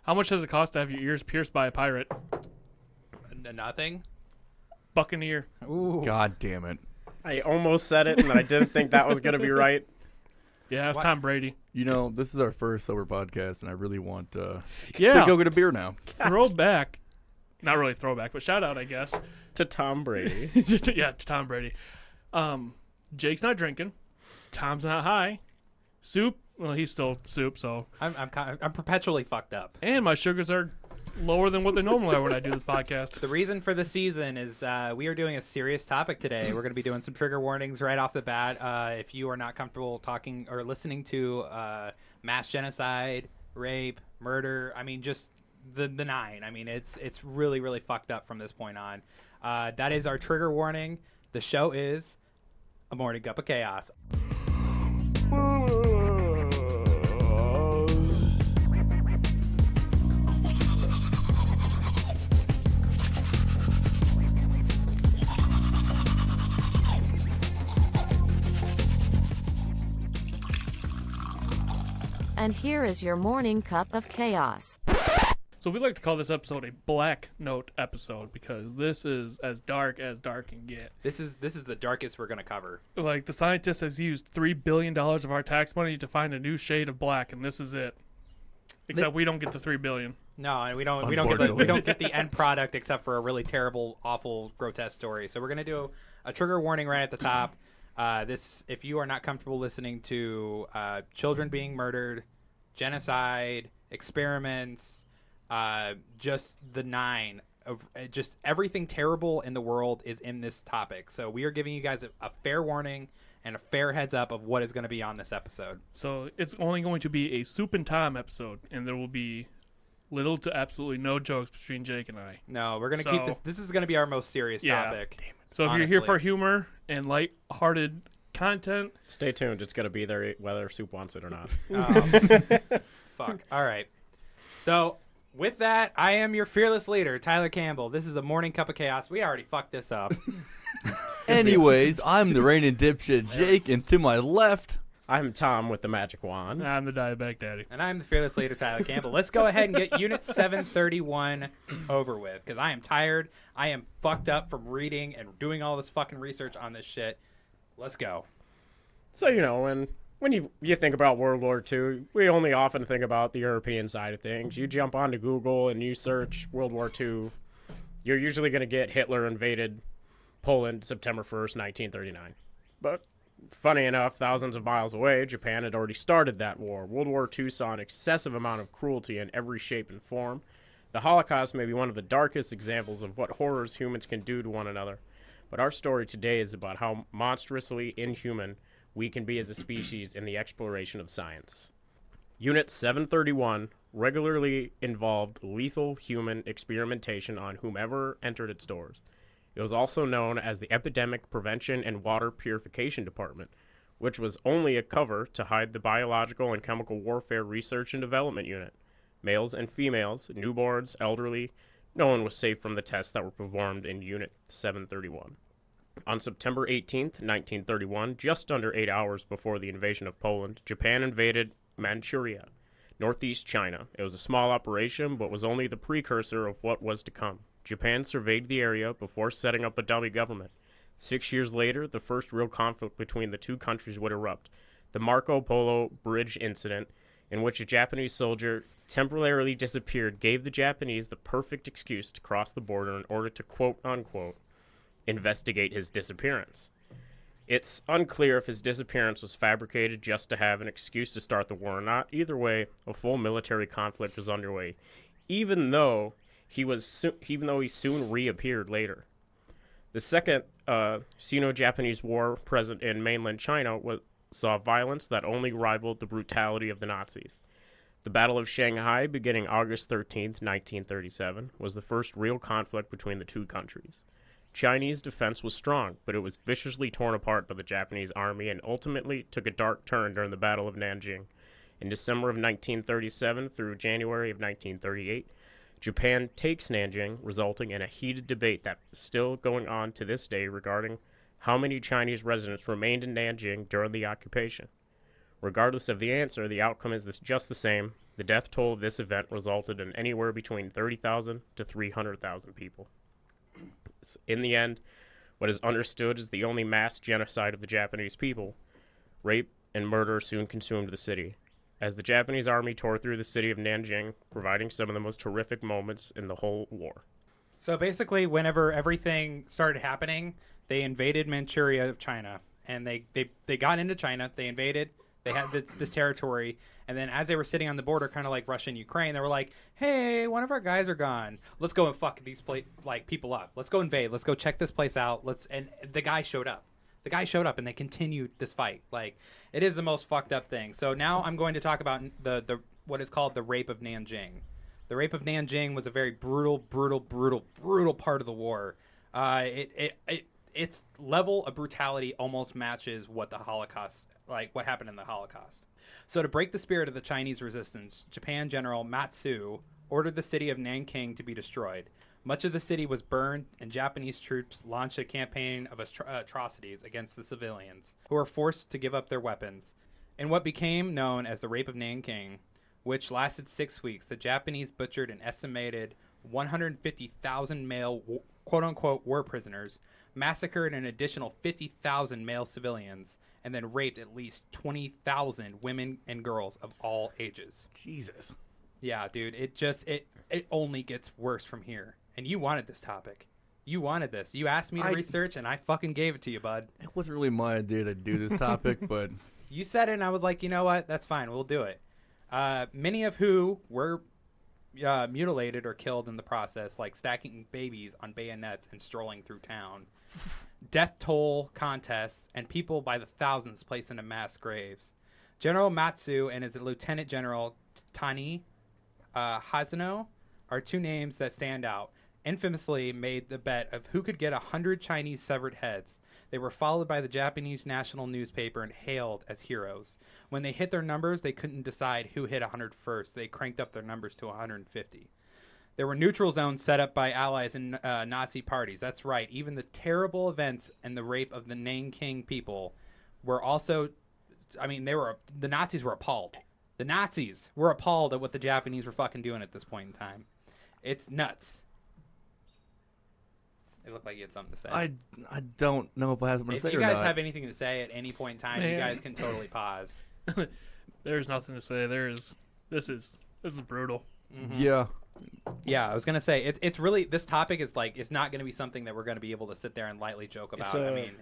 How much does it cost to have your ears pierced by a pirate? Nothing. Buccaneer. Ooh. God damn it. I almost said it, and I didn't think that was going to be right. Yeah, it's What? Tom Brady. You know, this is our first sober podcast, and I really want to Yeah. go get a beer now. Throwback. Not really throwback, but shout out, I guess. To Tom Brady. Yeah, to Tom Brady. Jake's not drinking. Tom's not high. Soup. Well, he's still soup, so. I'm perpetually fucked up. And my sugars are lower than what they normally are when I do this podcast. The reason for the season is we are doing a serious topic today. We're going to be doing some trigger warnings right off the bat. If you are not comfortable talking or listening to mass genocide, rape, murder, I mean, just the nine. I mean, it's really, really fucked up from this point on. That is our trigger warning. The show is A Morning Cup of Chaos. And here is your morning cup of chaos. So we like to call this episode a Black Note episode because this is as dark can get. This is the darkest we're going to cover. Like, the scientist has used $3 billion of our tax money to find a new shade of black, and this is it. Except we don't get the $3 billion. No, and we don't get the end product except for a really terrible, awful, grotesque story. So we're gonna do a trigger warning right at the top. If you are not comfortable listening to children being murdered, genocide, experiments, just the nine of just everything terrible in the world is in this topic. So we are giving you guys a fair warning and a fair heads up of what is going to be on this episode. So it's only going to be a Soup and Tom episode, and there will be little to absolutely no jokes between Jake and I. No, we're going to keep this. This is going to be our most serious topic. So if you're here for humor and light-hearted content, Stay tuned. It's going to be there whether Soup wants it or not. Fuck. All right. So with that, I am your fearless leader, Tyler Campbell. This is A Morning Cup of Chaos. We already fucked this up. Anyways, I'm the reigning dipshit Jake, and to my left, I'm Tom with the magic wand. I'm the diabetic daddy. And I'm the fearless leader, Tyler Campbell. Let's go ahead and get Unit 731 over with, because I am tired. I am fucked up from reading and doing all this fucking research on this shit. Let's go. So, you know, when you think about World War II, we only often think about the European side of things. You jump onto Google and you search World War II, you're usually going to get Hitler invaded Poland September 1st, 1939. But funny enough, thousands of miles away, Japan had already started that war. World War II saw an excessive amount of cruelty in every shape and form. The Holocaust may be one of the darkest examples of what horrors humans can do to one another. But our story today is about how monstrously inhuman we can be as a species in the exploration of science. Unit 731 regularly involved lethal human experimentation on whomever entered its doors. It was also known as the Epidemic Prevention and Water Purification Department, which was only a cover to hide the Biological and Chemical Warfare Research and Development Unit. Males and females, newborns, elderly, no one was safe from the tests that were performed in Unit 731. On September 18th, 1931, just under 8 hours before the invasion of Poland, Japan invaded Manchuria, northeast China. It was a small operation, but was only the precursor of what was to come. Japan surveyed the area before setting up a dummy government. 6 years later, the first real conflict between the two countries would erupt, the Marco Polo Bridge incident, in which a Japanese soldier temporarily disappeared, gave the Japanese the perfect excuse to cross the border in order to quote-unquote investigate his disappearance. It's unclear if his disappearance was fabricated just to have an excuse to start the war or not. Either way, a full military conflict was underway, even though he soon reappeared later. The second Sino-Japanese War present in mainland China saw violence that only rivaled the brutality of the Nazis. The Battle of Shanghai, beginning August 13th, 1937, was the first real conflict between the two countries. Chinese defense was strong, but it was viciously torn apart by the Japanese army and ultimately took a dark turn during the Battle of Nanjing. In December of 1937 through January of 1938, Japan takes Nanjing, resulting in a heated debate that is still going on to this day regarding how many Chinese residents remained in Nanjing during the occupation. Regardless of the answer, the outcome is just the same. The death toll of this event resulted in anywhere between 30,000 to 300,000 people. In the end, what is understood as the only mass genocide of the Japanese people, rape and murder soon consumed the city, as the Japanese army tore through the city of Nanjing, providing some of the most horrific moments in the whole war. So basically, whenever everything started happening, they invaded Manchuria of China, and they got into China. They invaded. They had this territory, and then as they were sitting on the border, kind of like Russia and Ukraine, they were like, "Hey, one of our guys are gone. Let's go and fuck these people up. Let's go invade. Let's go check this place out. And the guy showed up. The guy showed up, and they continued this fight. Like, it is the most fucked up thing. So now I'm going to talk about the what is called the rape of Nanjing. The rape of Nanjing was a very brutal part of the war. Its level of brutality almost matches what the Holocaust, like what happened in the Holocaust. So to break the spirit of the Chinese resistance, Japan General Matsu ordered the city of Nanking to be destroyed. Much of the city was burned, and Japanese troops launched a campaign of atrocities against the civilians, who were forced to give up their weapons. In what became known as the Rape of Nanking, which lasted 6 weeks, the Japanese butchered an estimated 150,000 male quote-unquote war prisoners, massacred an additional 50,000 male civilians, and then raped at least 20,000 women and girls of all ages. Jesus. Yeah, dude, it only gets worse from here. And you wanted this topic. You wanted this. You asked me to research, and I fucking gave it to you, bud. It wasn't really my idea to do this topic, but... You said it, and I was like, you know what? That's fine. We'll do it. Many of who were mutilated or killed in the process, like stacking babies on bayonets and strolling through town. Death toll contests, and people by the thousands placed into mass graves. General Matsu and his Lieutenant General Tani Hazano are two names that stand out. Infamously made the bet of who could get 100 Chinese severed heads. They were followed by the Japanese national newspaper and hailed as heroes. When they hit their numbers, they couldn't decide who hit 100 first. They cranked up their numbers to 150. There were neutral zones set up by allies and Nazi parties. That's right. Even the terrible events and the rape of the Nanking people were also... I mean, the Nazis were appalled. The Nazis were appalled at what the Japanese were fucking doing at this point in time. It's nuts. It looked like you had something to say. I don't know if I have something to say or not. If you guys have anything to say at any point in time, you guys can totally pause. There's nothing to say. This is brutal. Mm-hmm. Yeah. Yeah, I was gonna say it's really, this topic is like, it's not gonna be something that we're gonna be able to sit there and lightly joke about.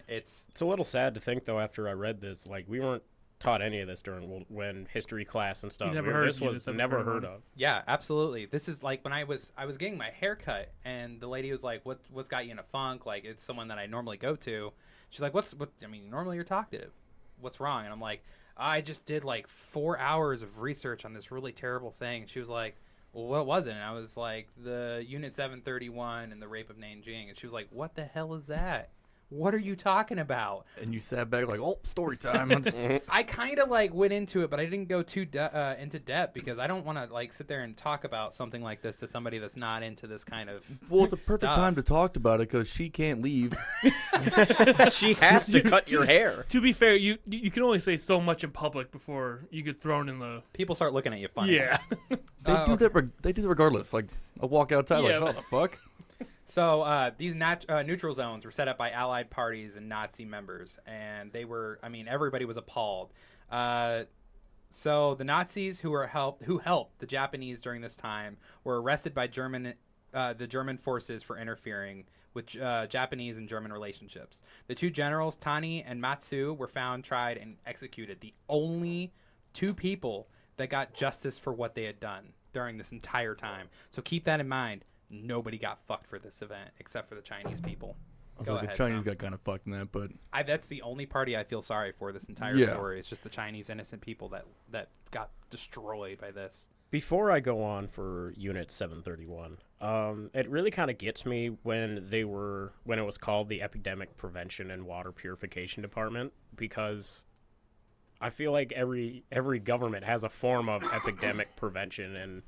It's a little sad to think though. After I read this, like we weren't taught any of this during when history class and stuff. This was never heard of. Yeah, absolutely. This is like when I was getting my hair cut, and the lady was like, "What's got you in a funk?" Like, it's someone that I normally go to. She's like, "What? I mean, normally you're talkative. What's wrong?" And I'm like, "I just did like 4 hours of research on this really terrible thing." And she was like, "Well, what was it?" And I was like, "The Unit 731 and the Rape of Nanjing." And she was like, "What the hell is that? What are you talking about?" And you sat back like, oh, story time. I kind of like went into it, but I didn't go too into depth because I don't want to like sit there and talk about something like this to somebody that's not into this kind of Well, it's a perfect time to talk about it because she can't leave. She has to cut your hair. To be fair, you can only say so much in public before you get thrown in the... People start looking at you funny. Yeah. They do that regardless. Like, I walk outside like, what the fuck? So these neutral zones were set up by Allied parties and Nazi members, and they were, I mean, everybody was appalled. So the Nazis who helped the Japanese during this time were arrested by the German forces for interfering with Japanese and German relationships. The two generals, Tani and Matsu, were found, tried, and executed. The only two people that got justice for what they had done during this entire time. So keep that in mind. Nobody got fucked for this event except for the Chinese people. Go ahead, the Chinese got kind of fucked in that, but that's the only party I feel sorry for this entire story. It's just the Chinese innocent people that got destroyed by this. Before I go on for Unit 731, it really kind of gets me when it was called the Epidemic Prevention and Water Purification Department, because I feel like every government has a form of epidemic prevention, and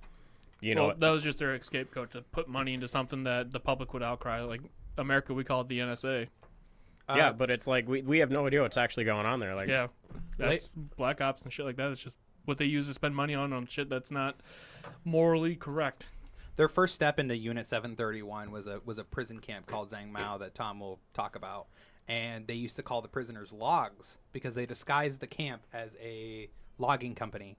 that was just their scapegoat to put money into something that the public would outcry. Like America, we call it the NSA. Yeah, but it's like we have no idea what's actually going on there. Like, Yeah, that's Black Ops and shit like that. It's just what they use to spend money on shit that's not morally correct. Their first step into Unit 731 was a prison camp called Zhang Mao that Tom will talk about. And they used to call the prisoners logs because they disguised the camp as a logging company.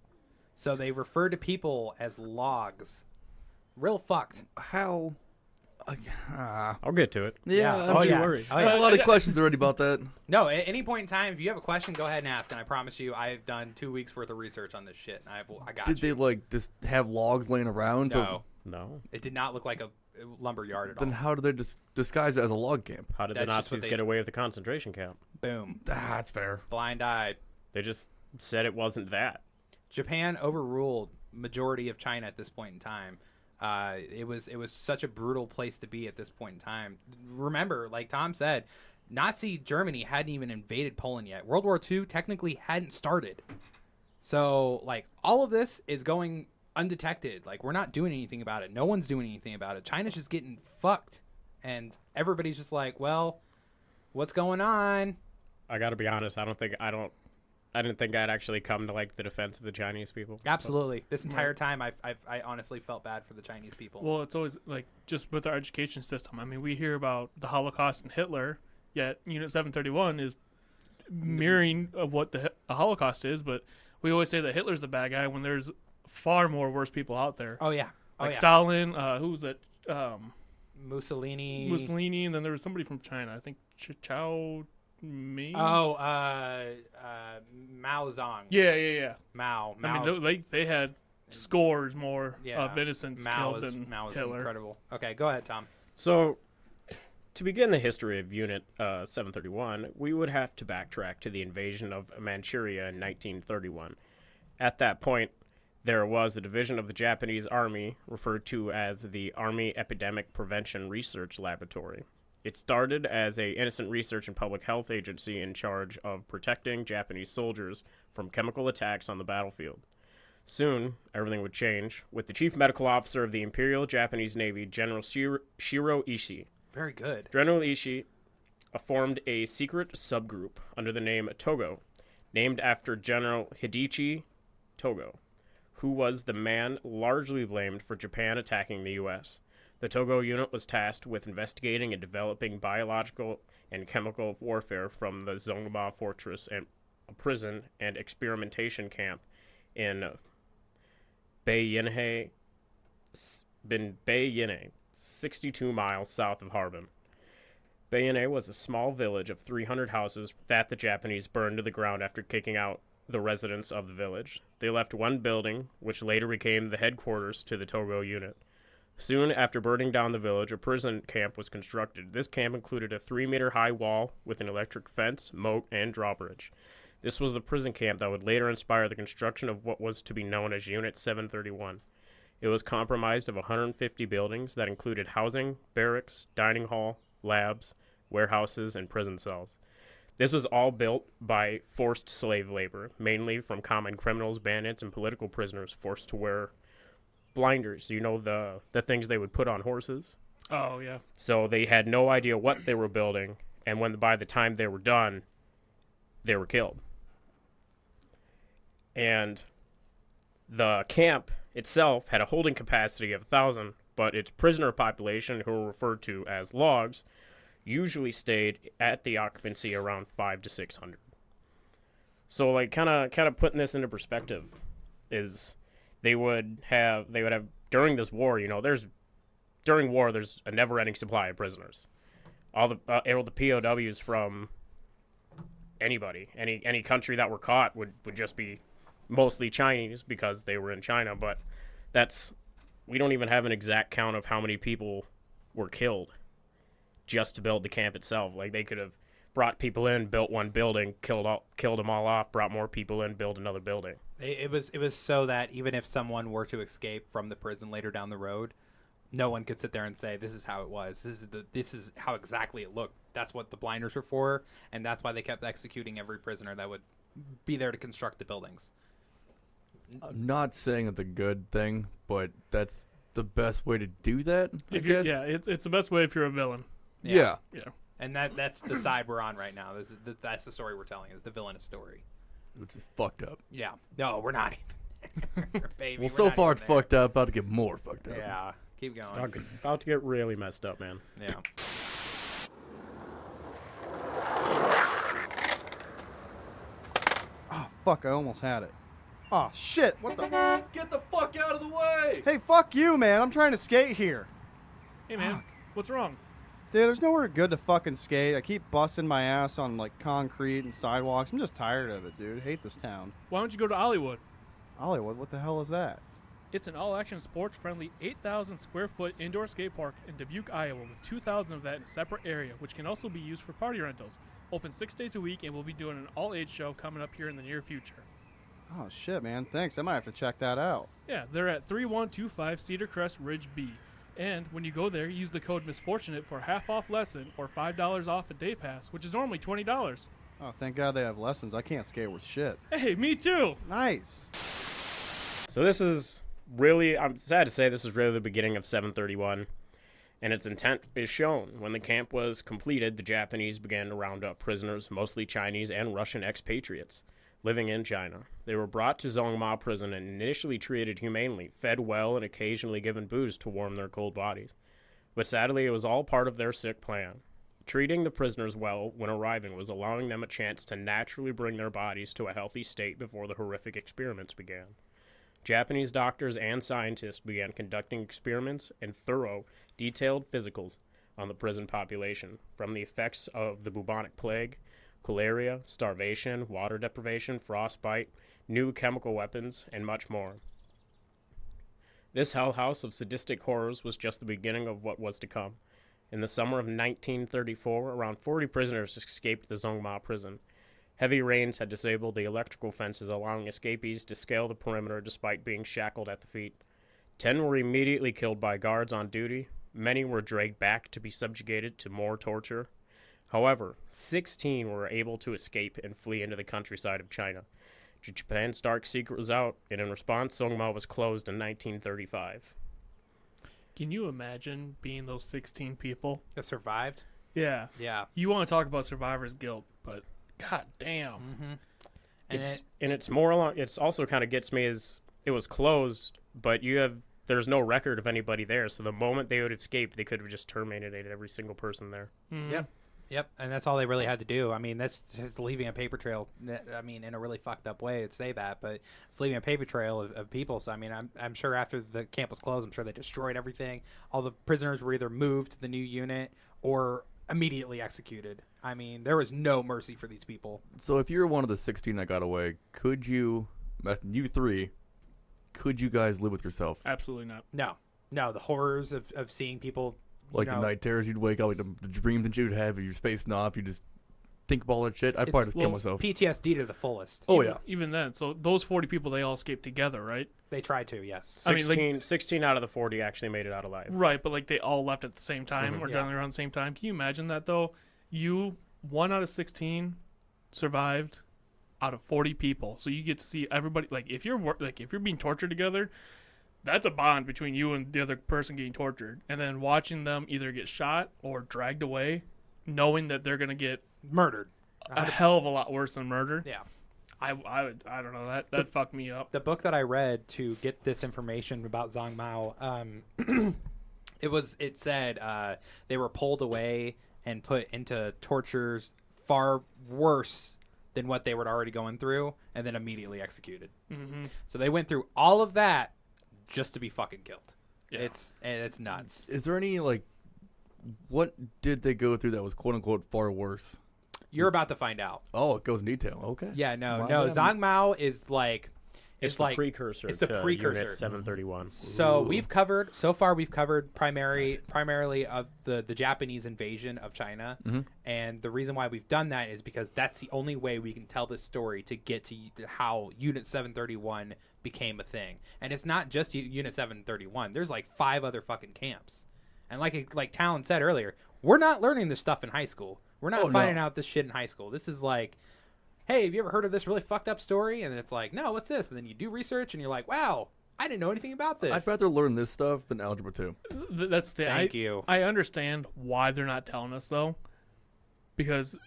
So they refer to people as logs. Real fucked. How? I'll get to it. Yeah, Oh, I'm yeah. worried. Oh, I yeah. have a lot of questions already about that. No, at any point in time, if you have a question, go ahead and ask. And I promise you, I've done 2 weeks worth of research on this shit. And I got Did you. they like just have logs laying around? No, No. it did not look like a lumber yard at Then all. how do they disguise it as a log camp? How did the That's just what Nazis they- get away with the concentration camp? Boom. That's fair. Blind eye. They just said it wasn't that. Japan overruled majority of China at this point in time. It was such a brutal place to be at this point in time. Remember, like Tom said, Nazi Germany hadn't even invaded Poland yet. World War II technically hadn't started. So, like, all of this is going undetected. Like, we're not doing anything about it. No one's doing anything about it. China's just getting fucked. And everybody's just like, well, what's going on? I got to be honest. I didn't think I'd actually come to like the defense of the Chinese people. Absolutely. This entire time, I honestly felt bad for the Chinese people. Well, it's always like just with our education system. I mean, we hear about the Holocaust and Hitler, yet Unit 731 is mirroring of what the Holocaust is, but we always say that Hitler's the bad guy when there's far more worse people out there. Oh, yeah. Like Stalin, who was that? Mussolini. Mussolini, and then there was somebody from China. I think Chow Ming. Oh, Mao Zedong. Yeah. Mao. I mean, they had scores more Yeah. of innocents Mao killed is, than Mao is Hitler. incredible. Okay, go ahead, Tom. So, to begin the history of Unit 731, we would have to backtrack to the invasion of Manchuria in 1931. At that point, there was a division of the Japanese Army referred to as the Army Epidemic Prevention Research Laboratory. It started as a innocent research and public health agency in charge of protecting Japanese soldiers from chemical attacks on the battlefield. Soon, everything would change, with the chief medical officer of the Imperial Japanese Navy, General Shiro Ishii. Very good. General Ishii formed a secret subgroup under the name Togo, named after General Hidechi Togo, who was the man largely blamed for Japan attacking the U.S. The Togo unit was tasked with investigating and developing biological and chemical warfare from the Zongma Fortress and a prison and experimentation camp in Baiyinhe, 62 miles south of Harbin. Baiyinhe was a small village of 300 houses that the Japanese burned to the ground after kicking out the residents of the village. They left one building, which later became the headquarters to the Togo unit. Soon after burning down the village, a prison camp was constructed. This camp included a 3-meter-high wall with an electric fence, moat, and drawbridge. This was the prison camp that would later inspire the construction of what was to be known as Unit 731. It was comprised of 150 buildings that included housing, barracks, dining hall, labs, warehouses, and prison cells. This was all built by forced slave labor, mainly from common criminals, bandits, and political prisoners forced to wear blinders. You know, the things they would put on horses? Oh, yeah. So they had no idea what they were building, and by the time they were done, they were killed. And the camp itself had a holding capacity of 1,000, but its prisoner population, who were referred to as logs, usually stayed at the occupancy around 500 to 600. So, like, kind of putting this into perspective is they would have during this war, you know, during war there's a never-ending supply of prisoners. All the POWs from anybody, any country that were caught would just be mostly Chinese because they were in China, but we don't even have an exact count of how many people were killed just to build the camp itself. Like, they could have brought people in, built one building, killed them all off, brought more people in, built another building. It was so that even if someone were to escape from the prison later down the road, no one could sit there and say, this is how it was. This is how exactly it looked. That's what the blinders were for, and that's why they kept executing every prisoner that would be there to construct the buildings. I'm not saying it's a good thing, but that's the best way to do that, I guess. It's the best way if you're a villain. Yeah. Yeah. And that's the side we're on right now. That's the story we're telling, is the villainous story. Which is fucked up. Yeah. No, we're not even there, baby. Well, We're so not far even it's there. fucked up. About to get more fucked up. Yeah. Keep going. About to get really messed up, man. Yeah. Oh, fuck, I almost had it. Oh, shit, what the? Get the fuck out of the way! Hey, fuck you, man. I'm trying to skate here. Hey, man, what's wrong? Dude, there's nowhere good to fucking skate. I keep busting my ass on, like, concrete and sidewalks. I'm just tired of it, dude. Hate this town. Why don't you go to Hollywood? Hollywood, what the hell is that? It's an all-action, sports-friendly, 8,000 square foot indoor skate park in Dubuque, Iowa, with 2,000 of that in a separate area, which can also be used for party rentals. Open 6 days a week, and we'll be doing an all-age show coming up here in the near future. Oh, shit, man. Thanks. I might have to check that out. Yeah, they're at 3125 Cedar Crest Ridge B. And when you go there, use the code MISFORTUNATE for half off lesson or $5 off a day pass, which is normally $20. Oh, thank God they have lessons. I can't skate worth shit. Hey, me too! Nice. So this is really, I'm sad to say, this is really the beginning of 731, and its intent is shown. When the camp was completed, the Japanese began to round up prisoners, mostly Chinese and Russian expatriates, living in China. They were brought to Zongma prison and initially treated humanely, fed well, and occasionally given booze to warm their cold bodies. But sadly, it was all part of their sick plan. Treating the prisoners well when arriving was allowing them a chance to naturally bring their bodies to a healthy state before the horrific experiments began. Japanese doctors and scientists began conducting experiments and thorough, detailed physicals on the prison population, from the effects of the bubonic plague, cholera, starvation, water deprivation, frostbite, new chemical weapons, and much more. This hell house of sadistic horrors was just the beginning of what was to come. In the summer of 1934, around 40 prisoners escaped the Zongma prison. Heavy rains had disabled the electrical fences, allowing escapees to scale the perimeter despite being shackled at the feet. 10 were immediately killed by guards on duty. Many were dragged back to be subjugated to more torture. However, 16 were able to escape and flee into the countryside of China. Japan's dark secret was out, and in response, Zongma was closed in 1935. Can you imagine being those 16 people? That survived? Yeah. Yeah. You want to talk about survivor's guilt, but god damn. Mm-hmm. It's more along. It's also kind of gets me is it was closed, but there's no record of anybody there. So the moment they would have escaped, they could have just terminated every single person there. Mm-hmm. Yep, and that's all they really had to do. I mean, that's just leaving a paper trail. I mean, in a really fucked up way to say that, but it's leaving a paper trail of people. So, I mean, I'm sure after the camp was closed, I'm sure they destroyed everything. All the prisoners were either moved to the new unit or immediately executed. I mean, there was no mercy for these people. So if you're one of the 16 that got away, could you three, could you guys live with yourself? Absolutely not. No, the horrors of seeing people. Like the night terrors you'd wake up, like the dreams that you'd have, you're spacing off, you just think of all that shit. I'd probably just kill myself. PTSD to the fullest. Oh, yeah. Even then, so those 40 people, they all escaped together, right? They tried to, yes. 16 out of the 40 actually made it out alive. Right, but like they all left at the same time or Yeah. generally around the same time. Can you imagine that though? You, 1 out of 16 survived out of 40 people. So you get to see everybody, like if you're being tortured together, that's a bond between you and the other person getting tortured. And then watching them either get shot or dragged away, knowing that they're going to get Murdered. a hell of a lot worse than murder. Yeah. I don't know, that fucked me up. The book that I read to get this information about Zhang Mao, it said they were pulled away and put into tortures far worse than what they were already going through, and then immediately executed. Mm-hmm. So they went through all of that just to be fucking killed. Yeah. It's nuts. Is there any, like, what did they go through that was quote-unquote far worse? You're about to find out. Oh, it goes in detail. Okay. Yeah, no. Wow. Zhang Mao is like... It's the precursor it's the to precursor. Unit 731. So we've covered primarily of the Japanese invasion of China, and the reason why we've done that is because that's the only way we can tell this story to get to how Unit 731 became a thing. And it's not just Unit 731. There's like 5 other fucking camps, and like Talon said earlier, we're not learning this stuff in high school. We're not finding out this shit in high school. This is like, hey, have you ever heard of this really fucked up story? And then it's like, no, what's this? And then you do research, and you're like, wow, I didn't know anything about this. I'd rather learn this stuff than Algebra 2. That's the Thank you. I understand why they're not telling us though, because,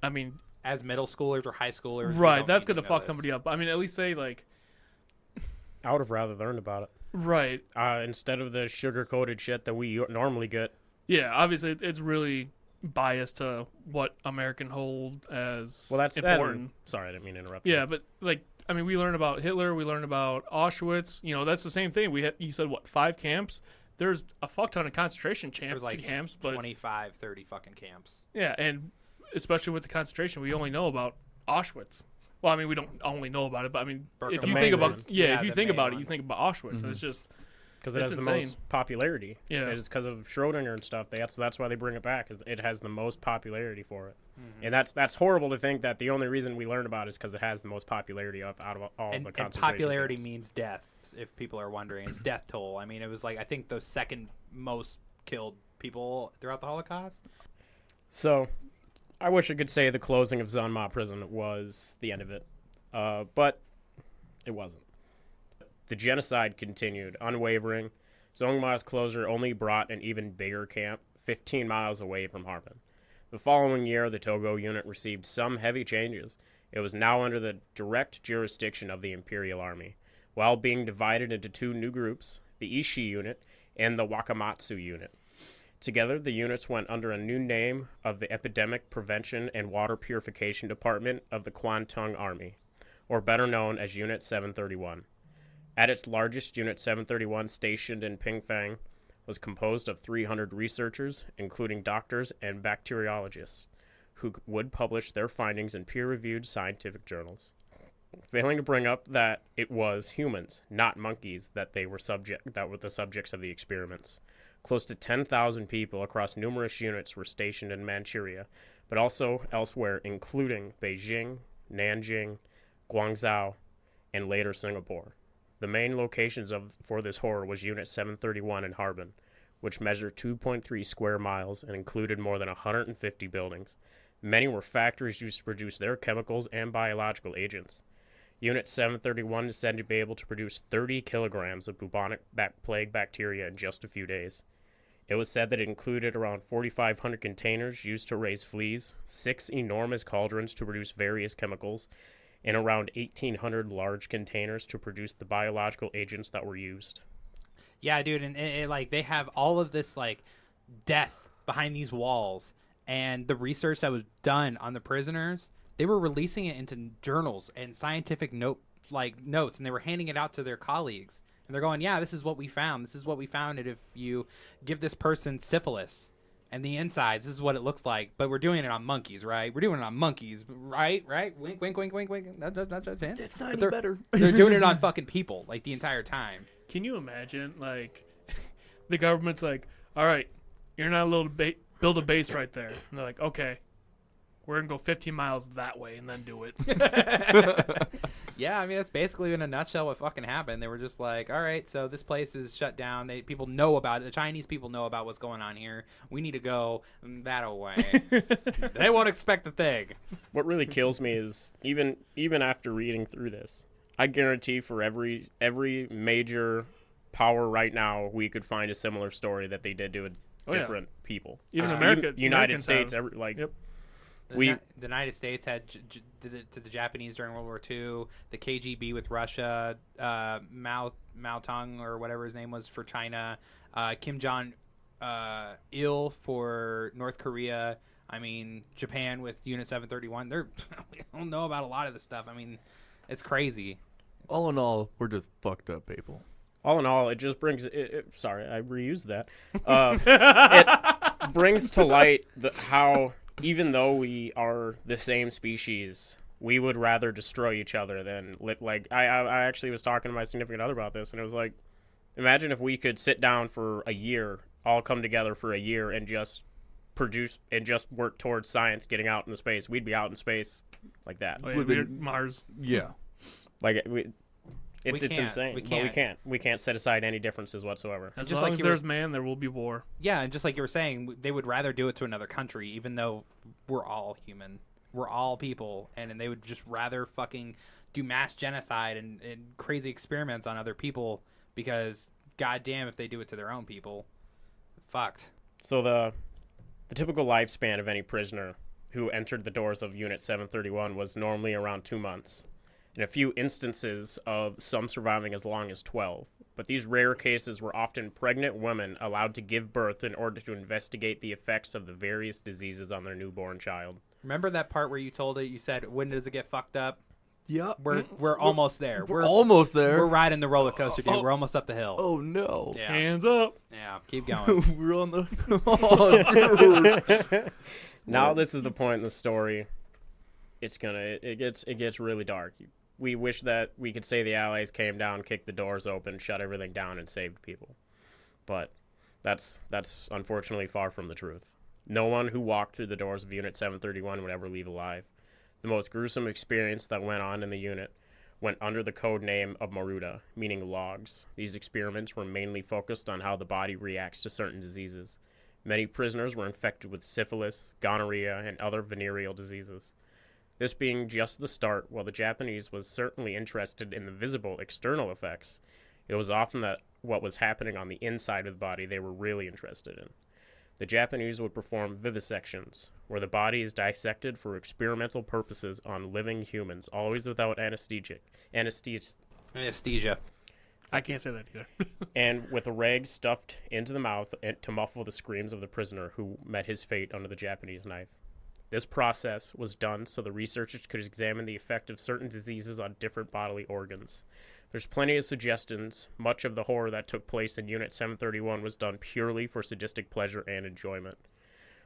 I mean, As middle schoolers or high schoolers, we right, don't that's need going to know fuck this. somebody up. I mean, at least say, like, I would have rather learned about it right. instead of the sugar-coated shit that we normally get. Yeah, obviously, it's really biased to what American hold as Well, that's important. Sorry, I didn't mean to interrupt. Yeah, but, like, I mean, we learned about Hitler, we learned about Auschwitz. You know, that's the same thing. We had, you said, what, 5 camps? There's a fuck ton of concentration There's like camps, but 25, 30 fucking camps. yeah, and especially with the concentration, we only know about Auschwitz. Well, I mean, we don't only know about it, but I mean, if The you main think about one. if you the think main about it, one. you think about Auschwitz. And it's just because it It's has insane. the most popularity. Yeah. It's because of Schrodinger and stuff. That's why they bring it back. Is it has the most popularity for it, Mm-hmm. and that's horrible to think that the only reason we learn about it is because it has the most popularity out of all And the concentration popularity camps. means death, if people are wondering. It's death toll. I mean, it was like, I think the second most killed people throughout the Holocaust. So, I wish I could say the closing of Zanma prison was the end of it, but it wasn't. The genocide continued, unwavering. Zongma's closure only brought an even bigger camp 15 miles away from Harbin. The following year, the Togo unit received some heavy changes. It was now under the direct jurisdiction of the Imperial Army, while being divided into 2 new groups, the Ishii unit and the Wakamatsu unit. Together, the units went under a new name of the Epidemic Prevention and Water Purification Department of the Kwantung Army, or better known as Unit 731. At its largest, Unit 731, stationed in Pingfang, was composed of 300 researchers, including doctors and bacteriologists, who would publish their findings in peer-reviewed scientific journals. Failing to bring up that it was humans, not monkeys, that were the subjects of the experiments. Close to 10,000 people across numerous units were stationed in Manchuria, but also elsewhere, including Beijing, Nanjing, Guangzhou, and later Singapore. The main locations for this horror was Unit 731 in Harbin, which measured 2.3 square miles and included more than 150 buildings. Many were factories used to produce their chemicals and biological agents. Unit 731 is said to be able to produce 30 kilograms of bubonic plague bacteria in just a few days. It was said that it included around 4,500 containers used to raise fleas, 6 enormous cauldrons to produce various chemicals, and around 1,800 large containers to produce the biological agents that were used. Yeah, dude, and like they have all of this like death behind these walls, and the research that was done on the prisoners, they were releasing it into journals and scientific notes, and they were handing it out to their colleagues, and they're going, "Yeah, this is what we found. This is what we found. And if you give this person syphilis and the insides, this is what it looks like. But we're doing it on monkeys, right? We're doing it on monkeys, right? Right? Wink, wink, wink, wink, wink. It's not But any better. They're doing it on fucking people like the entire time." can you imagine, like, the government's like, all right, you're not allowed to build a base right there. And they're like, okay, we're going to go 15 miles that way and then do it. Yeah, I mean, that's basically in a nutshell what fucking happened. They were just like, all right, so this place is shut down. People know about it. The Chinese people know about what's going on here. We need to go that away. They won't expect a thing. What really kills me is even after reading through this, I guarantee for every major power right now, we could find a similar story that they did to different people. Even United Americans States, have. Yep. The United States had did it to the Japanese during World War II. The KGB with Russia, Mao Tong or whatever his name was for China, Kim Jong Il for North Korea. I mean, Japan with Unit 731. We don't know about a lot of this stuff. I mean, it's crazy. All in all, we're just fucked up people. All in all, it just brings sorry, I reused that. It brings to light how even though we are the same species, we would rather destroy each other than live. Like I actually was talking to my significant other about this, and it was like, imagine if we could sit down for a year, all come together for a year, and just produce and just work towards science, getting out into space. We'd be out in space like that. Oh, yeah, we're Mars. Yeah. Like it's can't. insane. We But can't. we can't set aside any differences whatsoever. As just long like as you were- there's man, there will be war. Yeah, and just like you were saying, they would rather do it to another country, even though we're all human. We're all people, and they would just rather fucking do mass genocide and crazy experiments on other people because, goddamn, if they do it to their own people, fucked. So the typical lifespan of any prisoner who entered the doors of Unit 731 was normally around 2 months, and a few instances of some surviving as long as 12. But these rare cases were often pregnant women allowed to give birth in order to investigate the effects of the various diseases on their newborn child. Remember that part where you told it? You said, "When does it get fucked up?" Yeah. We're almost there. We're almost there. We're riding the roller coaster, dude. We're almost up the hill. Oh no. Yeah. Hands up. Yeah. Keep going. We're on the. Oh, dude. Now this is the point in the story. It gets really dark. We wish that we could say the Allies came down, kicked the doors open, shut everything down, and saved people. But that's unfortunately far from the truth. No one who walked through the doors of Unit 731 would ever leave alive. The most gruesome experience that went on in the unit went under the code name of Maruda, meaning logs. These experiments were mainly focused on how the body reacts to certain diseases. Many prisoners were infected with syphilis, gonorrhea, and other venereal diseases. This being just the start, while the Japanese was certainly interested in the visible external effects, it was often that what was happening on the inside of the body they were really interested in. The Japanese would perform vivisections, where the body is dissected for experimental purposes on living humans, always without anesthesia, Anesthesia. I can't say that either. and with a rag stuffed into the mouth to muffle the screams of the prisoner who met his fate under the Japanese knife. This process was done so the researchers could examine the effect of certain diseases on different bodily organs. There's plenty of suggestions. Much of the horror that took place in Unit 731 was done purely for sadistic pleasure and enjoyment.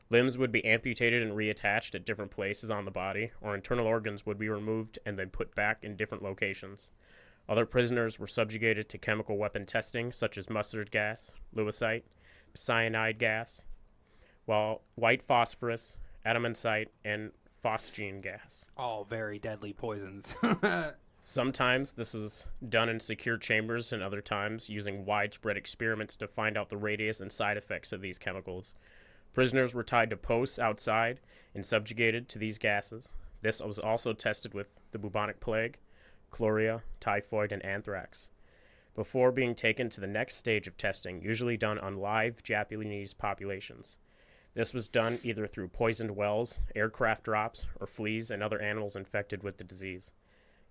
Limbs would be amputated and reattached at different places on the body, or internal organs would be removed and then put back in different locations. Other prisoners were subjugated to chemical weapon testing, such as mustard gas, lewisite, cyanide gas, while white phosphorus, adamantite, and phosgene gas. All very deadly poisons. Sometimes this was done in secure chambers, and other times using widespread experiments to find out the radius and side effects of these chemicals. Prisoners were tied to posts outside and subjugated to these gases. This was also tested with the bubonic plague, chloria, typhoid, and anthrax, before being taken to the next stage of testing, usually done on live Japanese populations. This was done either through poisoned wells, aircraft drops, or fleas and other animals infected with the disease.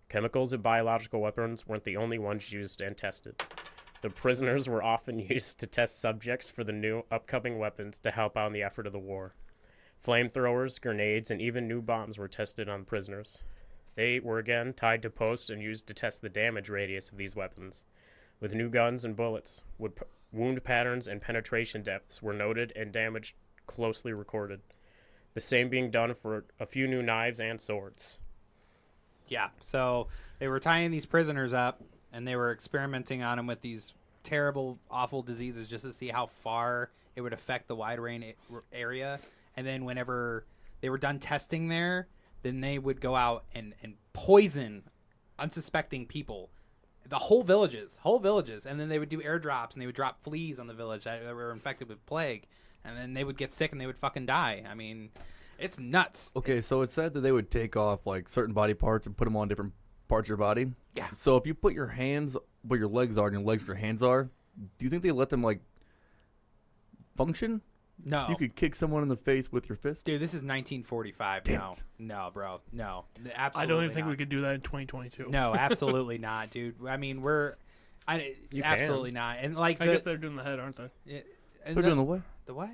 Chemicals and biological weapons weren't the only ones used and tested. The prisoners were often used to test subjects for the new upcoming weapons to help out in the effort of the war. Flamethrowers, grenades, and even new bombs were tested on prisoners. They were again tied to posts and used to test the damage radius of these weapons. With new guns and bullets, wound patterns and penetration depths were noted and damage closely recorded. The same being done for a few new knives and swords. Yeah, so they were tying these prisoners up, and they were experimenting on them with these terrible, awful diseases just to see how far it would affect the wide range area. And then whenever they were done testing there, then they would go out and poison unsuspecting people. The whole villages. And then they would do airdrops, and they would drop fleas on the village that were infected with plague. And then they would get sick, and they would fucking die. I mean, it's nuts. Okay, so it said that they would take off like certain body parts and put them on different parts of your body. Yeah. So if you put your hands where your legs are and your legs where your hands are, do you think they let them like function? No. So you could kick someone in the face with your fist? Dude, this is 1945. No, bro. No. Absolutely I don't even think not. we could do that in 2022. No, absolutely not, dude. I mean, You absolutely can. not. And like, I guess they're doing the head, aren't they? They're doing the what? The what?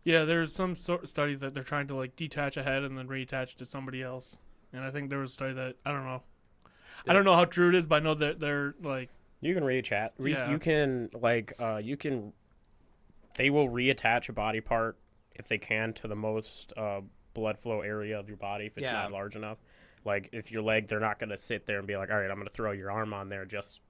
Yeah, there's some sort of study that they're trying to like detach a head and then reattach it to somebody else. And I think there was a study that I don't know how true it is, but I know that they're like You can reattach. Yeah. You can They will reattach a body part if they can to the most blood flow area of your body if it's not large enough. Like if your leg, they're not gonna sit there and be like, all right, I'm gonna throw your arm on there just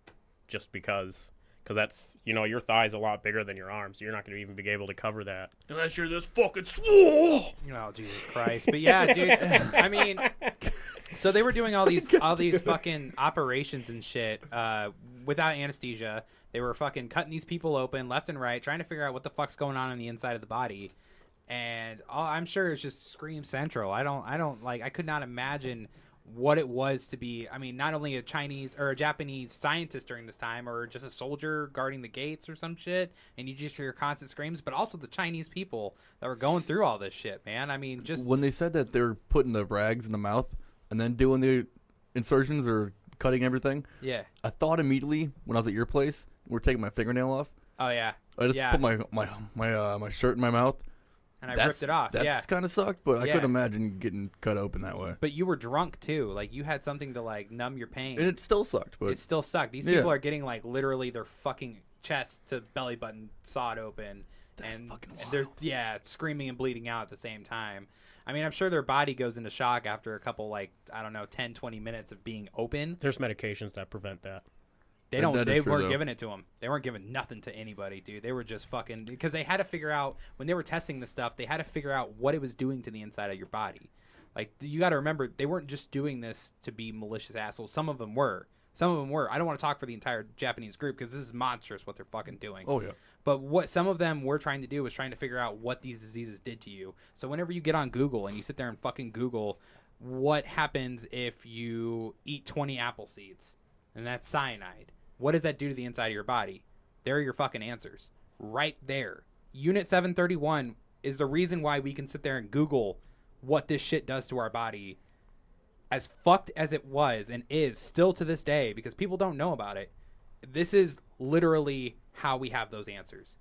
because that's your thigh's a lot bigger than your arm, so you're not gonna even be able to cover that. unless you're this fucking swole. Oh, Jesus Christ. But yeah, dude, I mean, so they were doing all these fucking operations and shit without anesthesia. They were fucking cutting these people open left and right, trying to figure out what the fuck's going on the inside of the body. And I'm sure it's just Scream Central. I could not imagine what it was to be, I mean, not only a Chinese or a Japanese scientist during this time or just a soldier guarding the gates or some shit, and you just hear constant screams, but also the Chinese people that were going through all this shit, man. I mean, just... When they said that they're putting the rags in the mouth and then doing the insertions or cutting everything, Yeah. I thought immediately when I was at your place, we were taking my fingernail off. Oh, yeah. I just Yeah. put my shirt in my mouth. And I ripped it off. That's Yeah. kind of sucked, but I Yeah. could imagine getting cut open that way. But you were drunk, too. Like, you had something to, like, numb your pain. And it still sucked, but It still sucked. These Yeah. people are getting, like, literally their fucking chest to belly button sawed open. And fucking they're, screaming and bleeding out at the same time. I mean, I'm sure their body goes into shock after a couple, like, I don't know, 10, 20 minutes of being open. There's medications that prevent that. They That They is true, weren't though. giving it to them. They weren't giving nothing to anybody, dude. They were just fucking, because they had to figure out when they were testing this stuff. They had to figure out what it was doing to the inside of your body. Like, you got to remember, they weren't just doing this to be malicious assholes. Some of them were. I don't want to talk for the entire Japanese group because this is monstrous what they're fucking doing. oh yeah. But what some of them were trying to do was trying to figure out what these diseases did to you. So whenever you get on Google and you sit there and fucking Google what happens if you eat 20 apple seeds, and that's cyanide, what does that do to the inside of your body? There are your fucking answers. Right there. Unit 731 is the reason why we can sit there and Google what this shit does to our body. As fucked as it was and is still to this day, because people don't know about it, this is literally how we have those answers.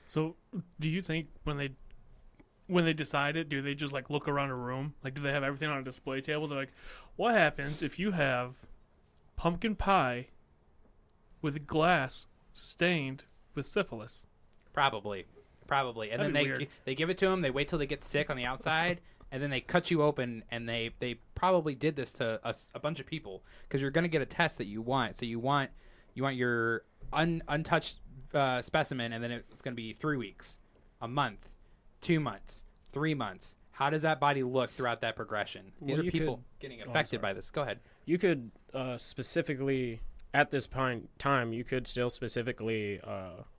So, do you think when they decide it, do they just like look around a room? Like, do they have everything on a display table? They're like, what happens if you have pumpkin pie with glass stained with syphilis? Probably. And That'd then be weird. they give it to them. They wait till they get sick on the outside, and then they cut you open. And they probably did this to a bunch of people because you're gonna get a test that you want. So you want your untouched specimen, and then it's gonna be 3 weeks, a month, 2 months, 3 months. How does that body look throughout that progression? These Well, are you people could- getting I'm affected sorry. by this. Go ahead. You could specifically, at this time, you could still specifically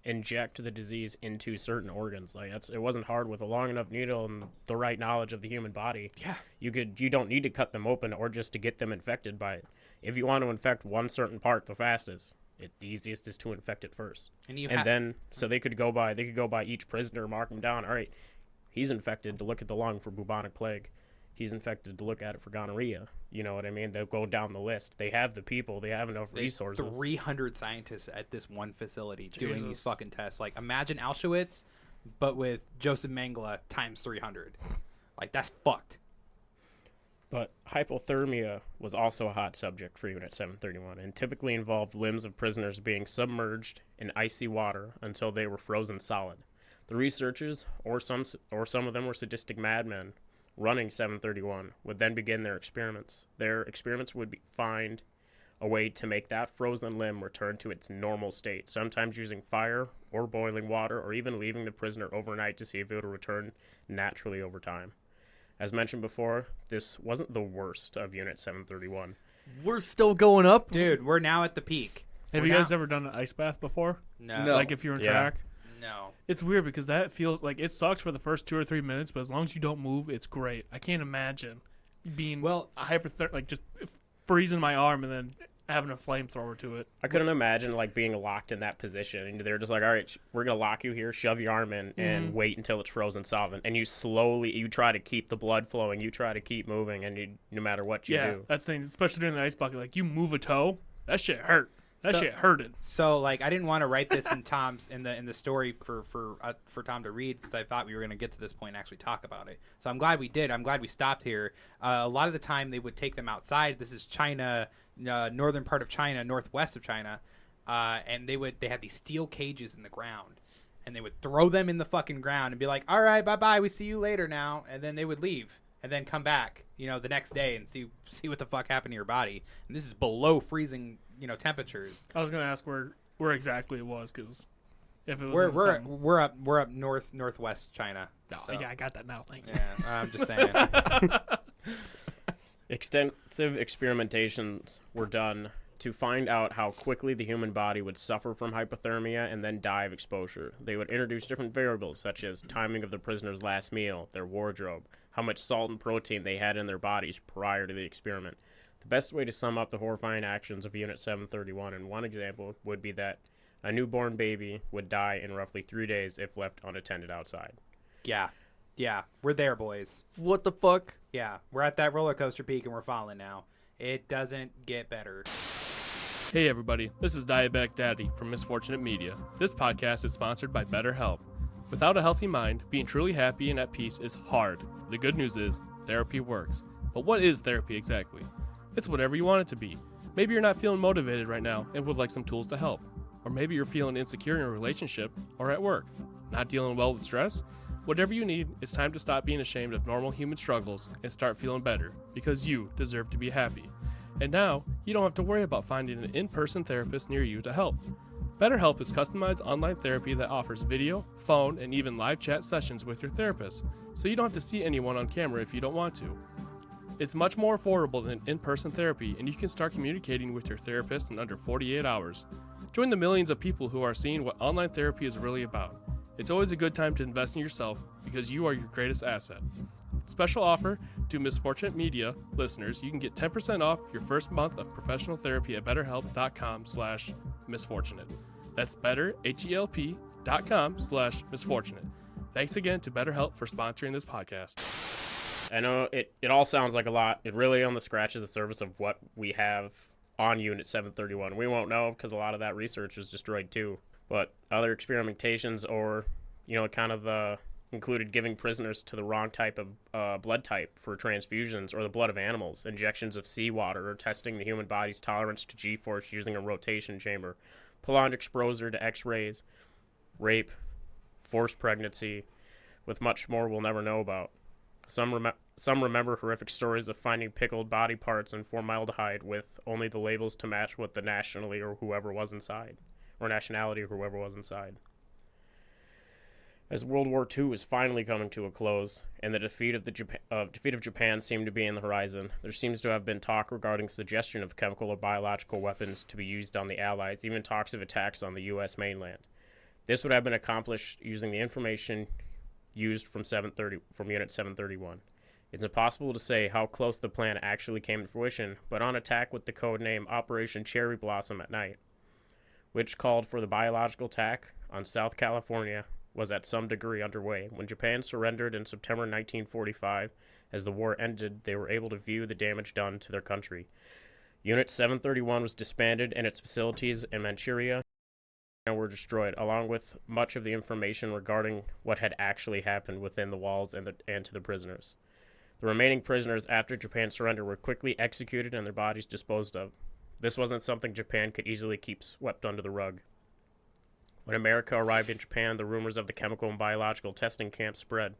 inject the disease into certain organs. Like it wasn't hard with a long enough needle and the right knowledge of the human body. Yeah. You don't need to cut them open or just to get them infected by it. If you want to infect one certain part the fastest, the easiest is to infect it first. And Then so they could go by each prisoner, mark them down. All right, he's infected to look at the lung for bubonic plague. He's infected to look at it for gonorrhea. You know what I mean? They'll go down the list. They have the people. They have enough resources. 300 scientists at this one facility doing these Jesus. fucking tests. Like, imagine Auschwitz, but with Joseph Mengele times 300. Like, that's fucked. But hypothermia was also a hot subject for Unit 731 and typically involved limbs of prisoners being submerged in icy water until they were frozen solid. The researchers, or some of them were sadistic madmen, running 731 would then begin their experiments. Their experiments would find a way to make that frozen limb return to its normal state, sometimes using fire or boiling water or even leaving the prisoner overnight to see if it would return naturally over time. As mentioned before, this wasn't the worst of Unit 731. We're still going up. Dude, we're now at the peak. Have We're you guys now- ever done an ice bath before? No. No. Like if you're in Yeah. track? No. It's weird because that feels like it sucks for the first 2 or 3 minutes, but as long as you don't move, it's great. I can't imagine being like just freezing my arm and then having a flamethrower to it. I couldn't imagine like being locked in that position, and they're just like, "All right, we're gonna lock you here, shove your arm in, and wait until it's frozen solid." And you try to keep the blood flowing, you try to keep moving, and no matter what you Yeah, do, that's the thing, especially during the ice bucket. Like you move a toe, that shit hurt. That shit hurted. So, like, I didn't want to write this in Tom's in the story for Tom to read because I thought we were going to get to this point and actually talk about it. So I'm glad we did. I'm glad we stopped here. A lot of the time they would take them outside. This is China, northern part of China, northwest of China, and they had these steel cages in the ground, and they would throw them in the fucking ground and be like, "All right, bye bye, we see you later now," and then they would leave. And then come back, the next day and see what the fuck happened to your body. And this is below freezing, temperatures. I was gonna ask where exactly it was because if it was We're up northwest China. no, so. yeah, I got that now. Thank you. Yeah, I'm just saying. extensive experimentations were done to find out how quickly the human body would suffer from hypothermia and then die of exposure. They would introduce different variables such as timing of the prisoner's last meal, their wardrobe, how much salt and protein they had in their bodies prior to the experiment. The best way to sum up the horrifying actions of Unit 731 in one example would be that a newborn baby would die in roughly 3 days if left unattended outside. Yeah. Yeah. We're there, boys. What the fuck? Yeah. We're at that roller coaster peak and we're falling now. It doesn't get better. Hey everybody, this is Diabetic Daddy from Misfortunate Media. This podcast is sponsored by BetterHelp. Without a healthy mind, being truly happy and at peace is hard. The good news is, therapy works. But what is therapy exactly? It's whatever you want it to be. Maybe you're not feeling motivated right now and would like some tools to help. Or maybe you're feeling insecure in a relationship or at work. Not dealing well with stress? Whatever you need, it's time to stop being ashamed of normal human struggles and start feeling better, because you deserve to be happy. And now, you don't have to worry about finding an in-person therapist near you to help. BetterHelp is customized online therapy that offers video, phone, and even live chat sessions with your therapist, so you don't have to see anyone on camera if you don't want to. It's much more affordable than in-person therapy, and you can start communicating with your therapist in under 48 hours. Join the millions of people who are seeing what online therapy is really about. It's always a good time to invest in yourself because you are your greatest asset. Special offer to Misfortunate Media listeners, you can get 10% off your first month of professional therapy at betterhelp.com/misfortunate. That's betterhelp.com/misfortunate. Thanks again to BetterHelp for sponsoring this podcast. I know it all sounds like a lot. It really only scratches the surface of what we have on Unit 731. We won't know because a lot of that research was destroyed too. But other experimentations or, kind of included giving prisoners to the wrong type of blood type for transfusions or the blood of animals, injections of seawater, or testing the human body's tolerance to G-force using a rotation chamber, prolonged exposure to X-rays, rape, forced pregnancy, with much more we'll never know about. Some remember horrific stories of finding pickled body parts in formaldehyde with only the labels to match what the nationality or whoever was inside. As World War II was finally coming to a close and the defeat of Japan seemed to be in the horizon, there seems to have been talk regarding suggestion of chemical or biological weapons to be used on the Allies, even talks of attacks on the U.S. mainland. This would have been accomplished using the information used from Unit 731. It's impossible to say how close the plan actually came to fruition, but on attack with the code name Operation Cherry Blossom at night, which called for the biological attack on South California, was at some degree underway. When Japan surrendered in September 1945, as the war ended, they were able to view the damage done to their country. Unit 731 was disbanded and its facilities in Manchuria were destroyed, along with much of the information regarding what had actually happened within the walls and to the prisoners. The remaining prisoners after Japan's surrender were quickly executed and their bodies disposed of. This wasn't something Japan could easily keep swept under the rug. When America arrived in Japan, the rumors of the chemical and biological testing camp spread,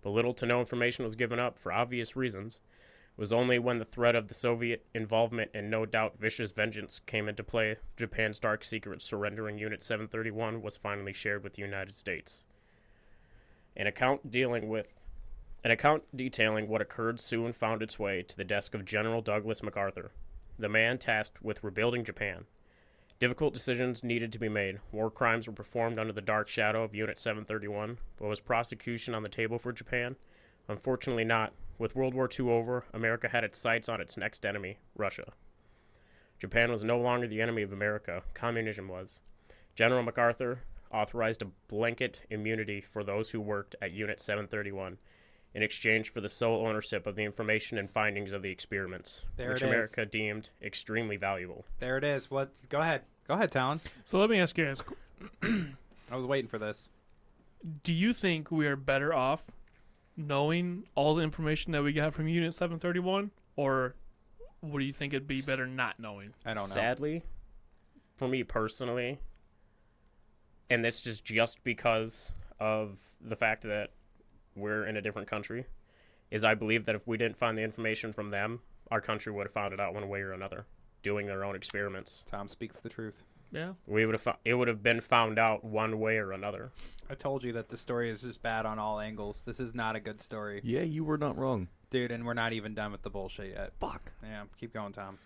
but little to no information was given up for obvious reasons. It was only when the threat of the Soviet involvement and no doubt vicious vengeance came into play, Japan's dark secret surrendering Unit 731 was finally shared with the United States. An account detailing what occurred soon found its way to the desk of General Douglas MacArthur, the man tasked with rebuilding Japan. Difficult decisions needed to be made. War crimes were performed under the dark shadow of Unit 731, but was prosecution on the table for Japan? Unfortunately not. With World War II over, America had its sights on its next enemy, Russia. Japan was no longer the enemy of America. Communism was. General MacArthur authorized a blanket immunity for those who worked at Unit 731 in exchange for the sole ownership of the information and findings of the experiments, which America deemed extremely valuable. There it is. What? Go ahead, Talon. So let me ask you guys, I was waiting for this. do you think we are better off knowing all the information that we got from Unit 731, or what do you think it'd be better not knowing? I don't know. Sadly, for me personally, and this is just because of the fact that we're in a different country, is I believe that if we didn't find the information from them, our country would have found it out one way or another, doing their own experiments. Tom speaks the truth. Yeah. It would have been found out one way or another. I told you that the story is just bad on all angles. This is not a good story. Yeah, you were not wrong. Dude, and we're not even done with the bullshit yet. Fuck. Yeah, keep going, Tom.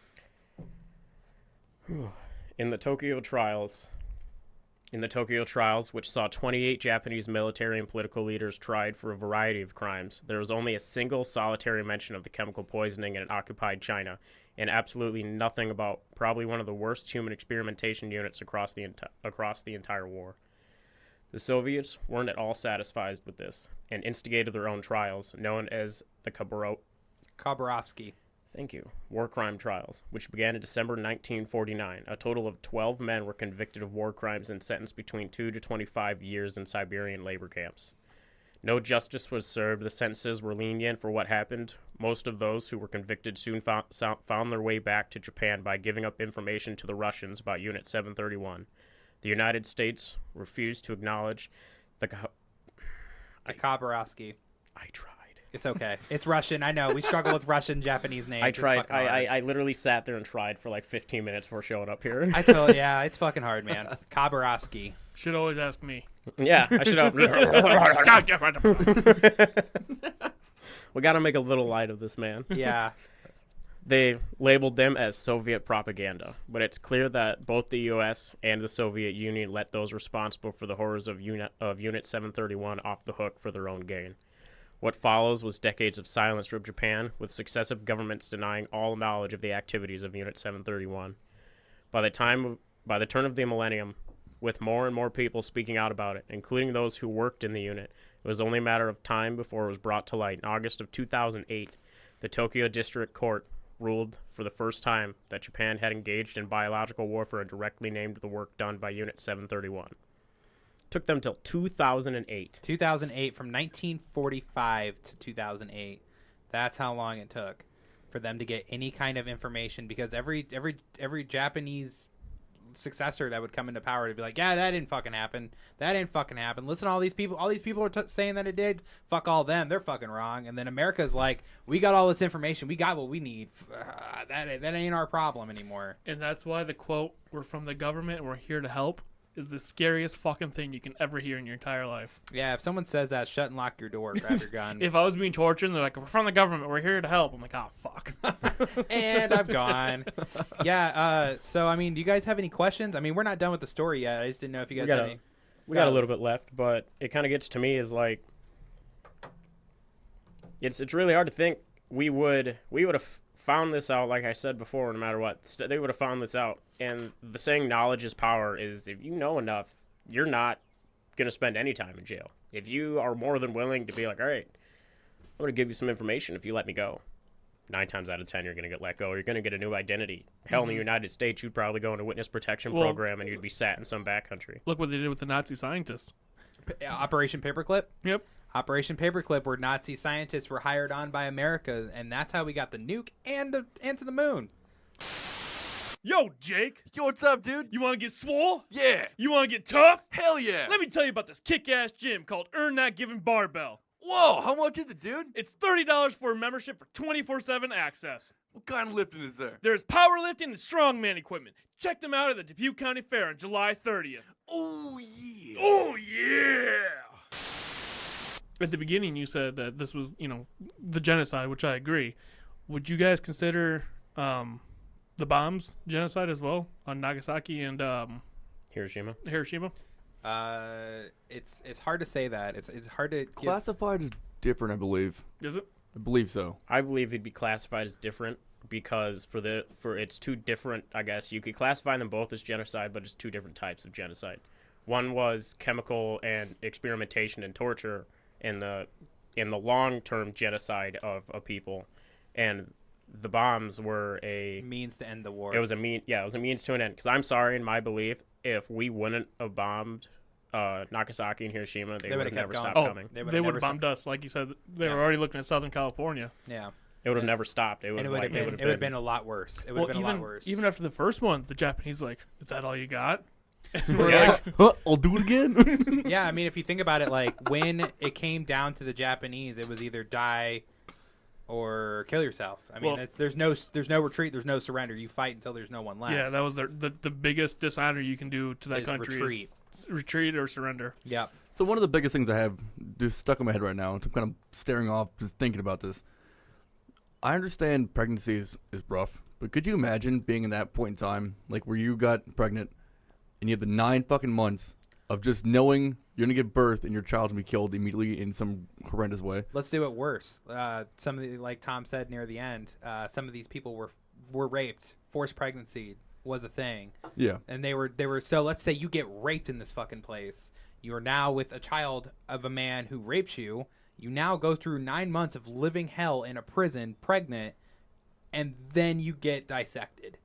In the Tokyo trials, which saw 28 Japanese military and political leaders tried for a variety of crimes, there was only a single solitary mention of the chemical poisoning in occupied China, and absolutely nothing about probably one of the worst human experimentation units across the entire war. The Soviets weren't at all satisfied with this, and instigated their own trials, known as the Khabarovsky. Thank you. War crime trials, which began in December 1949. A total of 12 men were convicted of war crimes and sentenced between 2 to 25 years in Siberian labor camps. No justice was served. The sentences were lenient for what happened. Most of those who were convicted soon found their way back to Japan by giving up information to the Russians about Unit 731. The United States refused to acknowledge the Khabarovsky. I tried. It's okay. It's Russian. I know. We struggle with Russian Japanese names. I It's tried. fucking hard. I literally sat there and tried for like 15 minutes before showing up here. Yeah, it's fucking hard, man. Khabarovsky. Should always ask me. Yeah, I should have. We got to make a little light of this man. Yeah. They labeled them as Soviet propaganda, but it's clear that both the U.S. and the Soviet Union let those responsible for the horrors of Unit 731 off the hook for their own gain. What follows was decades of silence from Japan, with successive governments denying all knowledge of the activities of Unit 731. By the turn of the millennium, with more and more people speaking out about it, including those who worked in the unit, it was only a matter of time before it was brought to light. In August of 2008, the Tokyo District Court ruled for the first time that Japan had engaged in biological warfare and directly named the work done by Unit 731. Took them till 2008. 2008, from 1945 to 2008. That's how long it took for them to get any kind of information, because every Japanese successor that would come into power to be like, yeah, that didn't fucking happen. Listen to all these people. All these people are saying that it did. Fuck all them. They're fucking wrong. And then America's like, we got all this information. We got what we need. That ain't our problem anymore. And that's why the quote, "We're from the government and we're here to help," is the scariest fucking thing you can ever hear in your entire life. Yeah, if someone says that, shut and lock your door. Grab your gun. If I was being tortured and they're like, "We're from the government, we're here to help," I'm like, oh, fuck. And I've gone. Yeah, so, I mean, do you guys have any questions? I mean, we're not done with the story yet. I just didn't know if you guys had any. We got a little bit left, but it kind of gets to me is like, it's really hard to think we would have found this out, like I said before, no matter what. They would have found this out. And the saying knowledge is power is, if you know enough, you're not going to spend any time in jail. If you are more than willing to be like, all right, I'm going to give you some information if you let me go. 9 times out of 10, you're going to get let go, or you're going to get a new identity. Hell, in the United States, you'd probably go into witness protection program and you'd be sat in some backcountry. Look what they did with the Nazi scientists. Operation Paperclip? Yep. Operation Paperclip, where Nazi scientists were hired on by America, and that's how we got the nuke and to the moon. Yo, Jake. Yo, what's up, dude? You want to get swole? Yeah. You want to get tough? Hell yeah. Let me tell you about this kick-ass gym called Earn That Given Barbell. Whoa, how much is it, dude? It's $30 for a membership for 24/7 access. What kind of lifting is there? There's powerlifting and strongman equipment. Check them out at the Dubuque County Fair on July 30th. Oh, yeah. Oh, yeah! At the beginning, you said that this was, the genocide, which I agree. Would you guys consider the bombs genocide as well on Nagasaki and Hiroshima? It's hard to say that. It's hard to Classified as different, I believe. Is it? I believe so. I believe it'd be classified as different because for it's two different, I guess. You could classify them both as genocide, but it's two different types of genocide. One was chemical and experimentation and torture in the long-term genocide of a people, and the bombs were a means to end the war. It was a means to an end. Because I'm sorry, in my belief, if we wouldn't have bombed Nagasaki and Hiroshima, they would have never stopped coming. They would have bombed us, like you said. They were already looking at Southern California. Yeah. It would have never stopped. It would have been a lot worse. It would have been a lot worse. Even after the first one, the Japanese like, "Is that all you got?" Like, I'll do it again. Yeah, I mean, if you think about it, like when it came down to the Japanese, it was either die or kill yourself. I mean, there's no retreat, there's no surrender. You fight until there's no one left. Yeah, that was the biggest dishonor you can do to that country. Retreat or surrender. Yeah. So one of the biggest things I have just stuck in my head right now, I'm kind of staring off, just thinking about this. I understand pregnancy is rough, but could you imagine being in that point in time, like where you got pregnant and you have the 9 fucking months of just knowing you're gonna give birth and your child's gonna be killed immediately in some horrendous way? Let's do it worse. Some of the, like Tom said near the end, some of these people were raped. Forced pregnancy was a thing. Yeah. And they were so let's say you get raped in this fucking place. You are now with a child of a man who rapes you. You now go through 9 months of living hell in a prison, pregnant, and then you get dissected.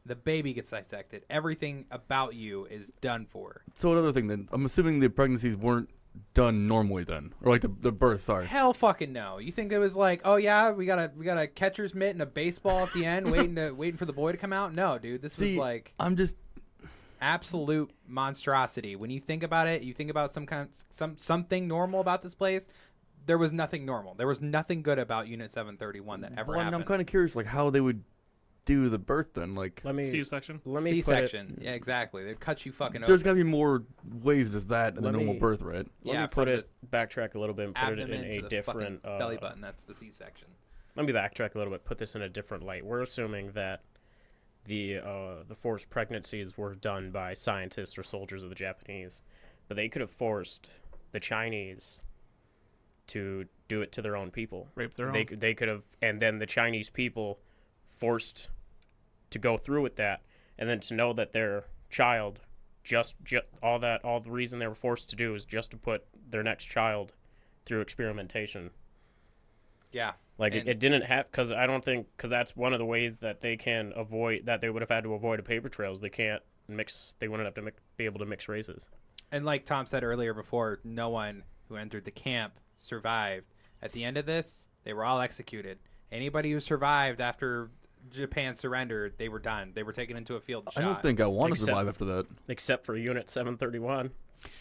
The baby gets dissected. Everything about you is done for. So another thing then, I'm assuming the pregnancies weren't done normally then, or like the birth. Sorry. Hell fucking no. You think it was like, oh yeah, we got a catcher's mitt and a baseball at the end, waiting for the boy to come out? No, dude, this was like I'm just absolute monstrosity. When you think about it, you think about something normal about this place. There was nothing normal. There was nothing good about Unit 731 that ever happened. I'm kind of curious, like how they would do the birth then. Like C-section. C-section. Yeah, exactly. They'd cut you fucking there's open. got to be more ways than that than a normal birth, right? Let me put it, backtrack a little bit and put it in a different belly button. That's the C-section. Let me backtrack a little bit. Put this in a different light. We're assuming that the forced pregnancies were done by scientists or soldiers of the Japanese, but they could have forced the Chinese to do it to their own people. Rape their own. They could have, and then the Chinese people forced to go through with that, and then to know that their child just all the reason they were forced to do is just to put their next child through experimentation. Yeah. Like it didn't have, because I don't think, because that's one of the ways that they can avoid, that they would have had to avoid a paper trails. They can't mix, they wouldn't have to be able to mix races. And like Tom said earlier before, no one who entered the camp survived. At the end of this, they were all executed. Anybody who survived after Japan surrendered, they were done. They were taken into a field and shot. I don't think I want to survive after that. Except for Unit 731.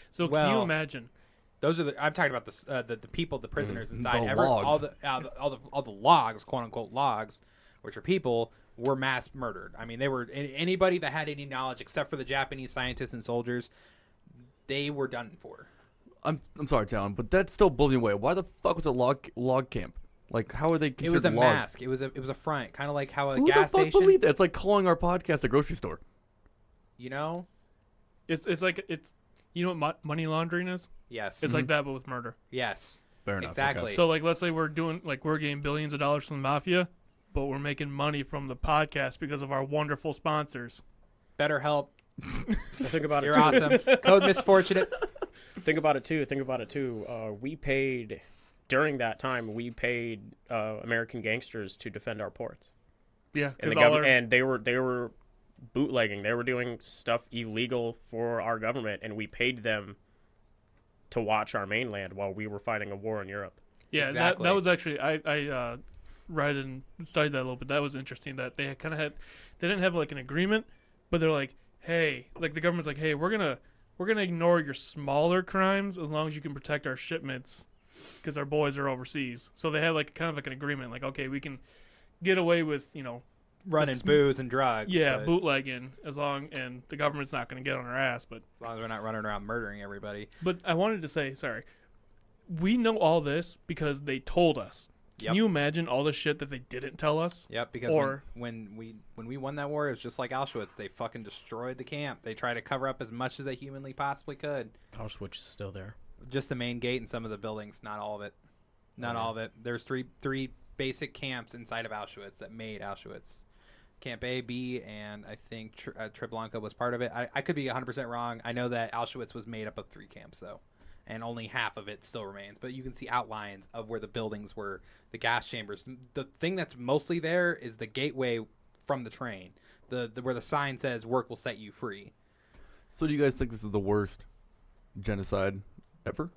So can you imagine? Those are I'm talking about the people, the prisoners inside. The logs. All the logs, quote unquote logs, which are people, were mass murdered. I mean, they were anybody that had any knowledge, except for the Japanese scientists and soldiers, they were done for. I'm sorry, Talon, but that still blows me away. Why the fuck was a log camp? Like, how are they considered It was a logs? mask. It was a front, kind of like how a Who gas the fuck station. believed that? It's like calling our podcast a grocery store. You know? It's like you know what money laundering is? Yes. It's like that, but with murder. Yes. Fair enough. Exactly. Okay. So like, let's say we're getting billions of dollars from the mafia, but we're making money from the podcast because of our wonderful sponsors. BetterHelp. Think about it. You're awesome. Code Misfortunate. Think about it too. We paid, during that time, American gangsters to defend our ports. Yeah, And, because they were bootlegging. They were doing stuff illegal for our government, and we paid them to watch our mainland while we were fighting a war in Europe. yeah, Exactly. that was actually I read and studied that a little bit. That was interesting. That they kind of they didn't have like an agreement, but they're like, hey, like the government's like, hey, we're gonna ignore your smaller crimes as long as you can protect our shipments because our boys are overseas. So they had like kind of like an agreement, like, okay, we can get away with Running booze and drugs. yeah, but bootlegging and the government's not going to get on our ass. But as long as we're not running around murdering everybody. But I wanted to say, sorry, we know all this because they told us. Can you imagine all the shit that they didn't tell us? Yep, because when we won that war, it was just like Auschwitz. They fucking destroyed the camp. They tried to cover up as much as they humanly possibly could. Auschwitz is still there. Just the main gate and some of the buildings, not all of it. Not all of it. There's three basic camps inside of Auschwitz that made Auschwitz. Camp A, B, and I think Treblinka was part of it. I could be 100% wrong. I know that Auschwitz was made up of 3 camps, though, and only half of it still remains. But you can see outlines of where the buildings were, the gas chambers. The thing that's mostly there is the gateway from the train, the where the sign says "Work will set you free." So do you guys think this is the worst genocide ever?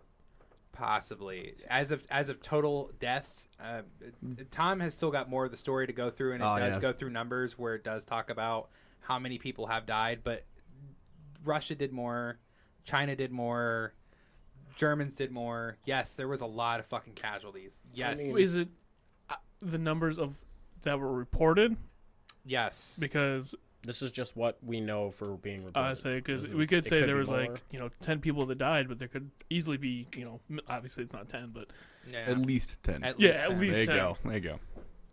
Possibly. As of total deaths, Tom has still got more of the story to go through, and it does go through numbers where it does talk about how many people have died. But Russia did more, China did more, Germans did more. Yes, there was a lot of fucking casualties. Yes. Is it the numbers of that were reported? Yes. Because this is just what we know for being reported. I say because we could say there was like 10 people that died, but there could easily be obviously it's not 10, but Yeah. At least 10. At yeah, least at 10. least There you 10. go. There you go.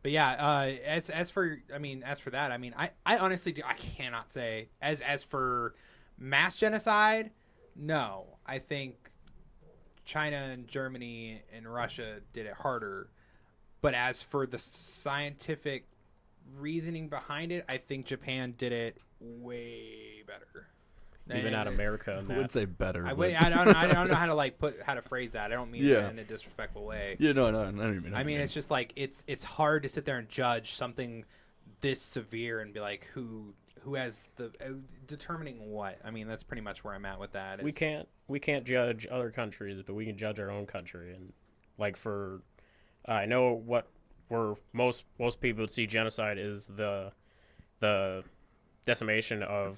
But yeah, as for that, I mean, I honestly I cannot say as for mass genocide. No, I think China and Germany and Russia did it harder. But as for the scientific reasoning behind it, I think Japan did it way better. Even out America. I And would say better. I but- don't know how to phrase that. I don't mean Yeah. that in a disrespectful way. Yeah, no, I don't even know. I mean, it's just like it's hard to sit there and judge something this severe and be like who has the determining what. I mean, that's pretty much where I'm at with that. we can't judge other countries, but we can judge our own country. And like for I know what where most people would see genocide is the decimation of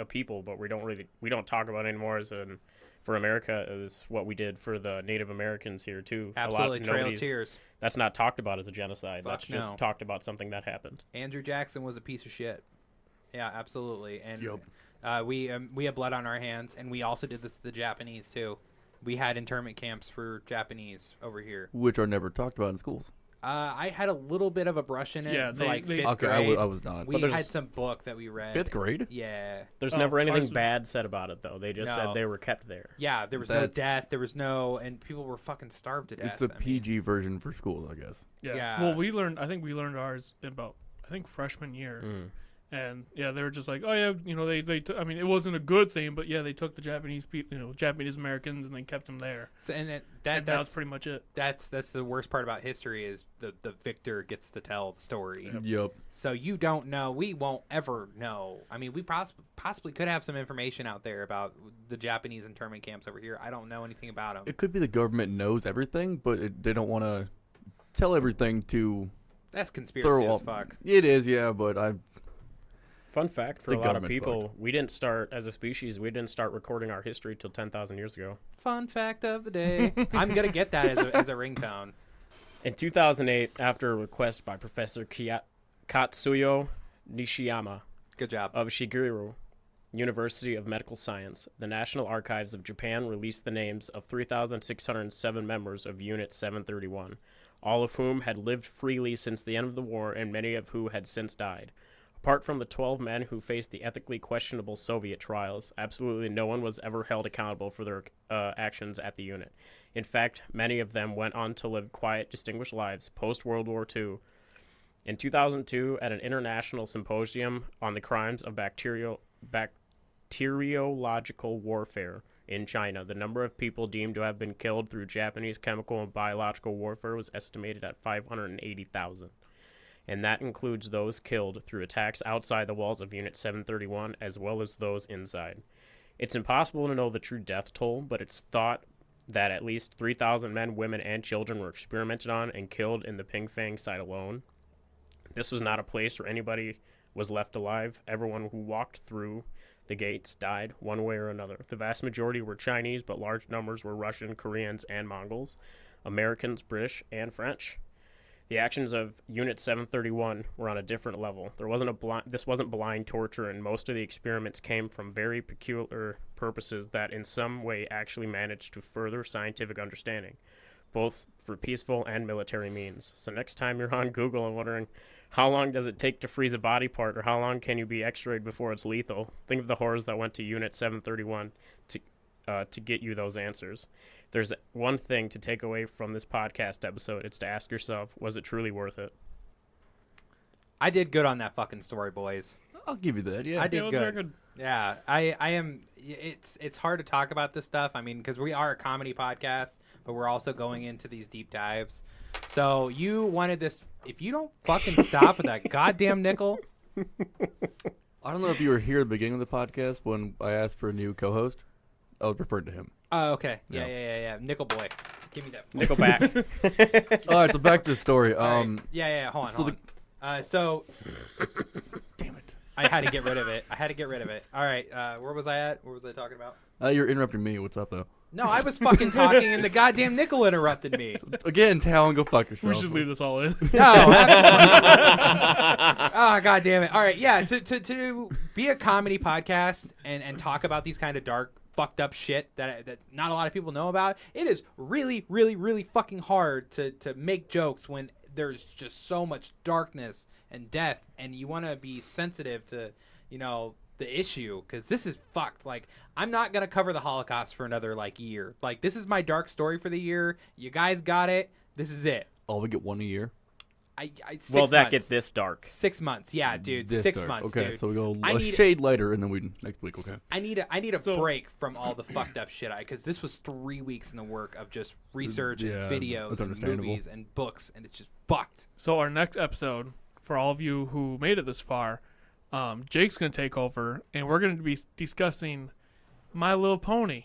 people, but we don't talk about it anymore as for America is what we did for the Native Americans here too. Absolutely, Trail of Tears. That's not talked about as a genocide. Fuck That's just no. talked about something that happened. Andrew Jackson was a piece of shit. Yeah, absolutely. And Yup. we have blood on our hands, and we also did this to the Japanese too. We had internment camps for Japanese over here. which are never talked about in schools. I had a little bit of a brush in it. Yeah, for like fifth Okay, grade. I was not. We there's- had some book that we read. 5th grade? Yeah. There's Oh, never anything ours- bad said about it though. They just No. said they were kept there. Yeah, there was no That's- death. There was no, and people were fucking starved to death. It's a I mean, PG version for schools, I guess. Yeah. Yeah. Well, I think we learned ours about freshman year. And yeah, they were just like, oh yeah, I mean, it wasn't a good thing, but yeah, they took the Japanese people, Japanese Americans, and they kept them there. So, and And that's that's pretty much it. that's the worst part about history is the victor gets to tell the story. Yup. So you don't know. We won't ever know. I mean, we possibly could have some information out there about the Japanese internment camps over here. I don't know anything about them. It could be the government knows everything, but they don't want to tell everything to That's conspiracy throw as up. fuck. It is, yeah, but Fun fact for The a lot of government's people, we didn't start as a species. We didn't start recording our history till 10,000 years ago. Fun fact of the day. I'm gonna get that as a ringtone. In 2008, after a request by Professor Katsuyo Nishiyama Good job. of Shigeru University of Medical Science, the National Archives of Japan released the names of 3,607 members of Unit 731, all of whom had lived freely since the end of the war and many of whom had since died. Apart from the 12 men who faced the ethically questionable Soviet trials, absolutely no one was ever held accountable for their actions at the unit. In fact, many of them went on to live quiet, distinguished lives post-World War II. In 2002, at an international symposium on the crimes of bacteriological warfare in China, the number of people deemed to have been killed through Japanese chemical and biological warfare was estimated at 580,000. And that includes those killed through attacks outside the walls of Unit 731 as well as those inside. It's impossible to know the true death toll, but it's thought that at least 3,000 men, women, and children were experimented on and killed in the Pingfang site alone. This was not a place where anybody was left alive. Everyone who walked through the gates died one way or another. The vast majority were Chinese, but large numbers were Russian, Koreans, and Mongols, Americans, British, and French. The actions of Unit 731 were on a different level. This wasn't blind torture, and most of the experiments came from very peculiar purposes that in some way actually managed to further scientific understanding, both for peaceful and military means. So next time you're on Google and wondering how long does it take to freeze a body part or how long can you be x-rayed before it's lethal, think of the horrors that went to Unit 731 to get you those answers. There's one thing to take away from this podcast episode. It's to ask yourself, was it truly worth it? I did good on that fucking story, boys. I'll give you that. Yeah. I did it was good. very good. Yeah, I am. It's hard to talk about this stuff. I mean, because we are a comedy podcast, but we're also going into these deep dives. So you wanted this. If you don't fucking stop with that goddamn nickel. I don't know if you were here at the beginning of the podcast when I asked for a new co-host. I was referring to him. Oh, okay. Yeah. Yeah. Nickel boy. Give me that. Nickelback. All right, so back to the story. All right. Yeah. Hold on. So Damn it. I had to get rid of it. All right. Where was I at? What was I talking about? You're interrupting me. What's up, though? No, I was fucking talking, and the goddamn nickel interrupted me. Again, Talon, go fuck yourself. We should leave this all in. No. Oh, god damn it. All right, yeah, to be a comedy podcast and talk about these kind of dark, fucked up shit that not a lot of people know about, it is really, really, really fucking hard to make jokes when there's just so much darkness and death, and you want to be sensitive to, the issue, because this is fucked. Like, I'm not gonna cover the Holocaust for another year. Like, this is my dark story for the year. You guys got it. This is it. Oh, we get one a year. 6 Will that months. get this dark? 6 months, yeah, dude. This 6 dark. months, Okay, dude. so we go I a need- shade lighter, and then we next week. Okay. I need a So- break from all the fucked up shit, because this was 3 weeks in the work of just research Yeah, and videos that's and understandable. movies and books, and it's just fucked. So our next episode, for all of you who made it this far, Jake's going to take over, and we're going to be discussing My Little Pony.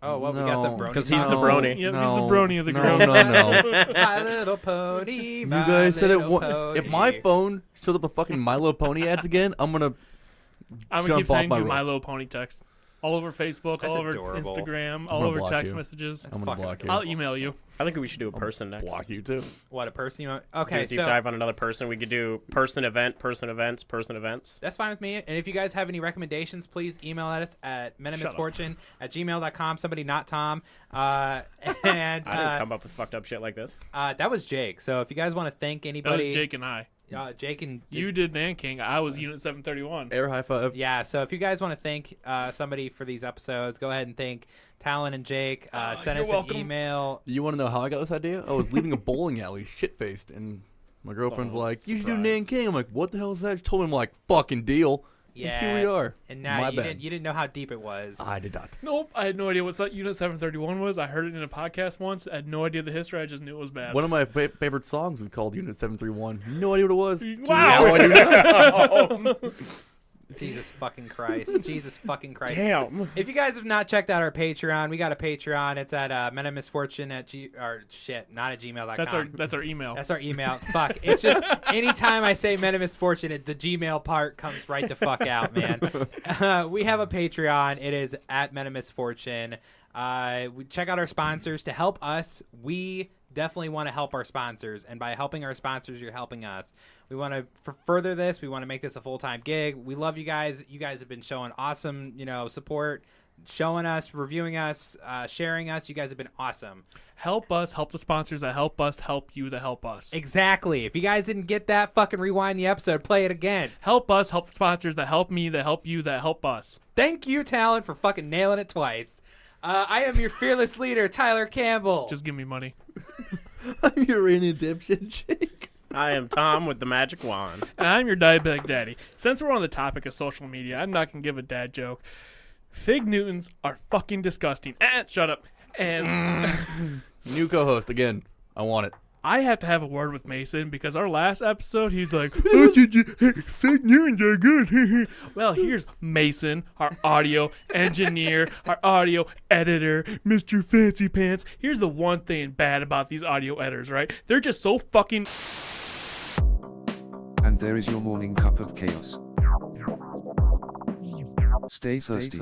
Oh, well, we got some No. brony. 'Cause he's the time. brony. Yep, he's the brony of the no, group. No. My Little Pony. You My guys said it. Little If Pony. my phone shows up a fucking My Little Pony ads again, I'm gonna I'm going to jump keep off saying my you roof. My Little Pony text. All over Facebook, That's all over adorable. Instagram, I'm all gonna over block text you. messages. I'm gonna fucking block you. I'll email you. I think we should do a person next. Block you too. What, a person you want? Do Okay, a deep so dive on another person. We could do person event, person events, person events. that's fine with me. And if you guys have any recommendations, please email at us at menofmisfortune@gmail.com. Somebody not Tom. And I didn't come up with fucked up shit like this. that was Jake. So if you guys want to thank That anybody, was Jake and I. Jake and You did Man King. I was Unit 731. Air high five. Yeah, so if you guys want to thank somebody for these episodes, go ahead and thank Talon and Jake. Send you're us welcome. an email. You want to know how I got this idea? I was leaving a bowling alley, shit faced, and my girlfriend's Oh, like, "You should do surprise. Nanking." I'm like, "What the hell is that?" She told me, I'm like, "Fucking deal." Yeah, And here we are. And now My you bad. didn't know how deep it was. I did not. Nope, I had no idea what Unit 731 was. I heard it in a podcast once. I had no idea the history. I just knew it was bad. One of my favorite songs is called Unit 731. No idea what it was. Wow. Now I do now. Jesus fucking Christ. Jesus fucking Christ. Damn. If you guys have not checked out our Patreon, we got a Patreon. It's at Men of Misfortune at not at gmail.com. That's our email. That's our email. Fuck. It's just anytime I say Men of Misfortune, the Gmail part comes right the fuck out, man. We have a Patreon. It is at Men of Misfortune. We check out our sponsors to help us. We definitely want to help our sponsors, and by helping our sponsors, you're helping us. We want to further this. We want to make this a full-time gig. We love you guys. You guys have been showing awesome, support, showing us, reviewing us, sharing us. You guys have been awesome. Help us, help the sponsors that help us, help you that help us. Exactly. If you guys didn't get that, fucking rewind the episode, play it again. Help us, help the sponsors that help me, that help you, that help us. Thank you, Talon, for fucking nailing it twice. I am your fearless leader, Tyler Campbell. Just give me money. I'm your in dipshit Jake. I am Tom with the magic wand. And I'm your diabetic daddy. Since we're on the topic of social media, I'm not going to give a dad joke. Fig Newtons are fucking disgusting. Shut up. And New co-host again. I want it. I have to have a word with Mason because our last episode, he's like, "Oh, Fig Newtons are good." Well, here's Mason, our audio engineer, our audio editor, Mr. Fancy Pants. Here's the one thing bad about these audio editors, right? They're just so fucking... And there is your morning cup of chaos. Stay thirsty.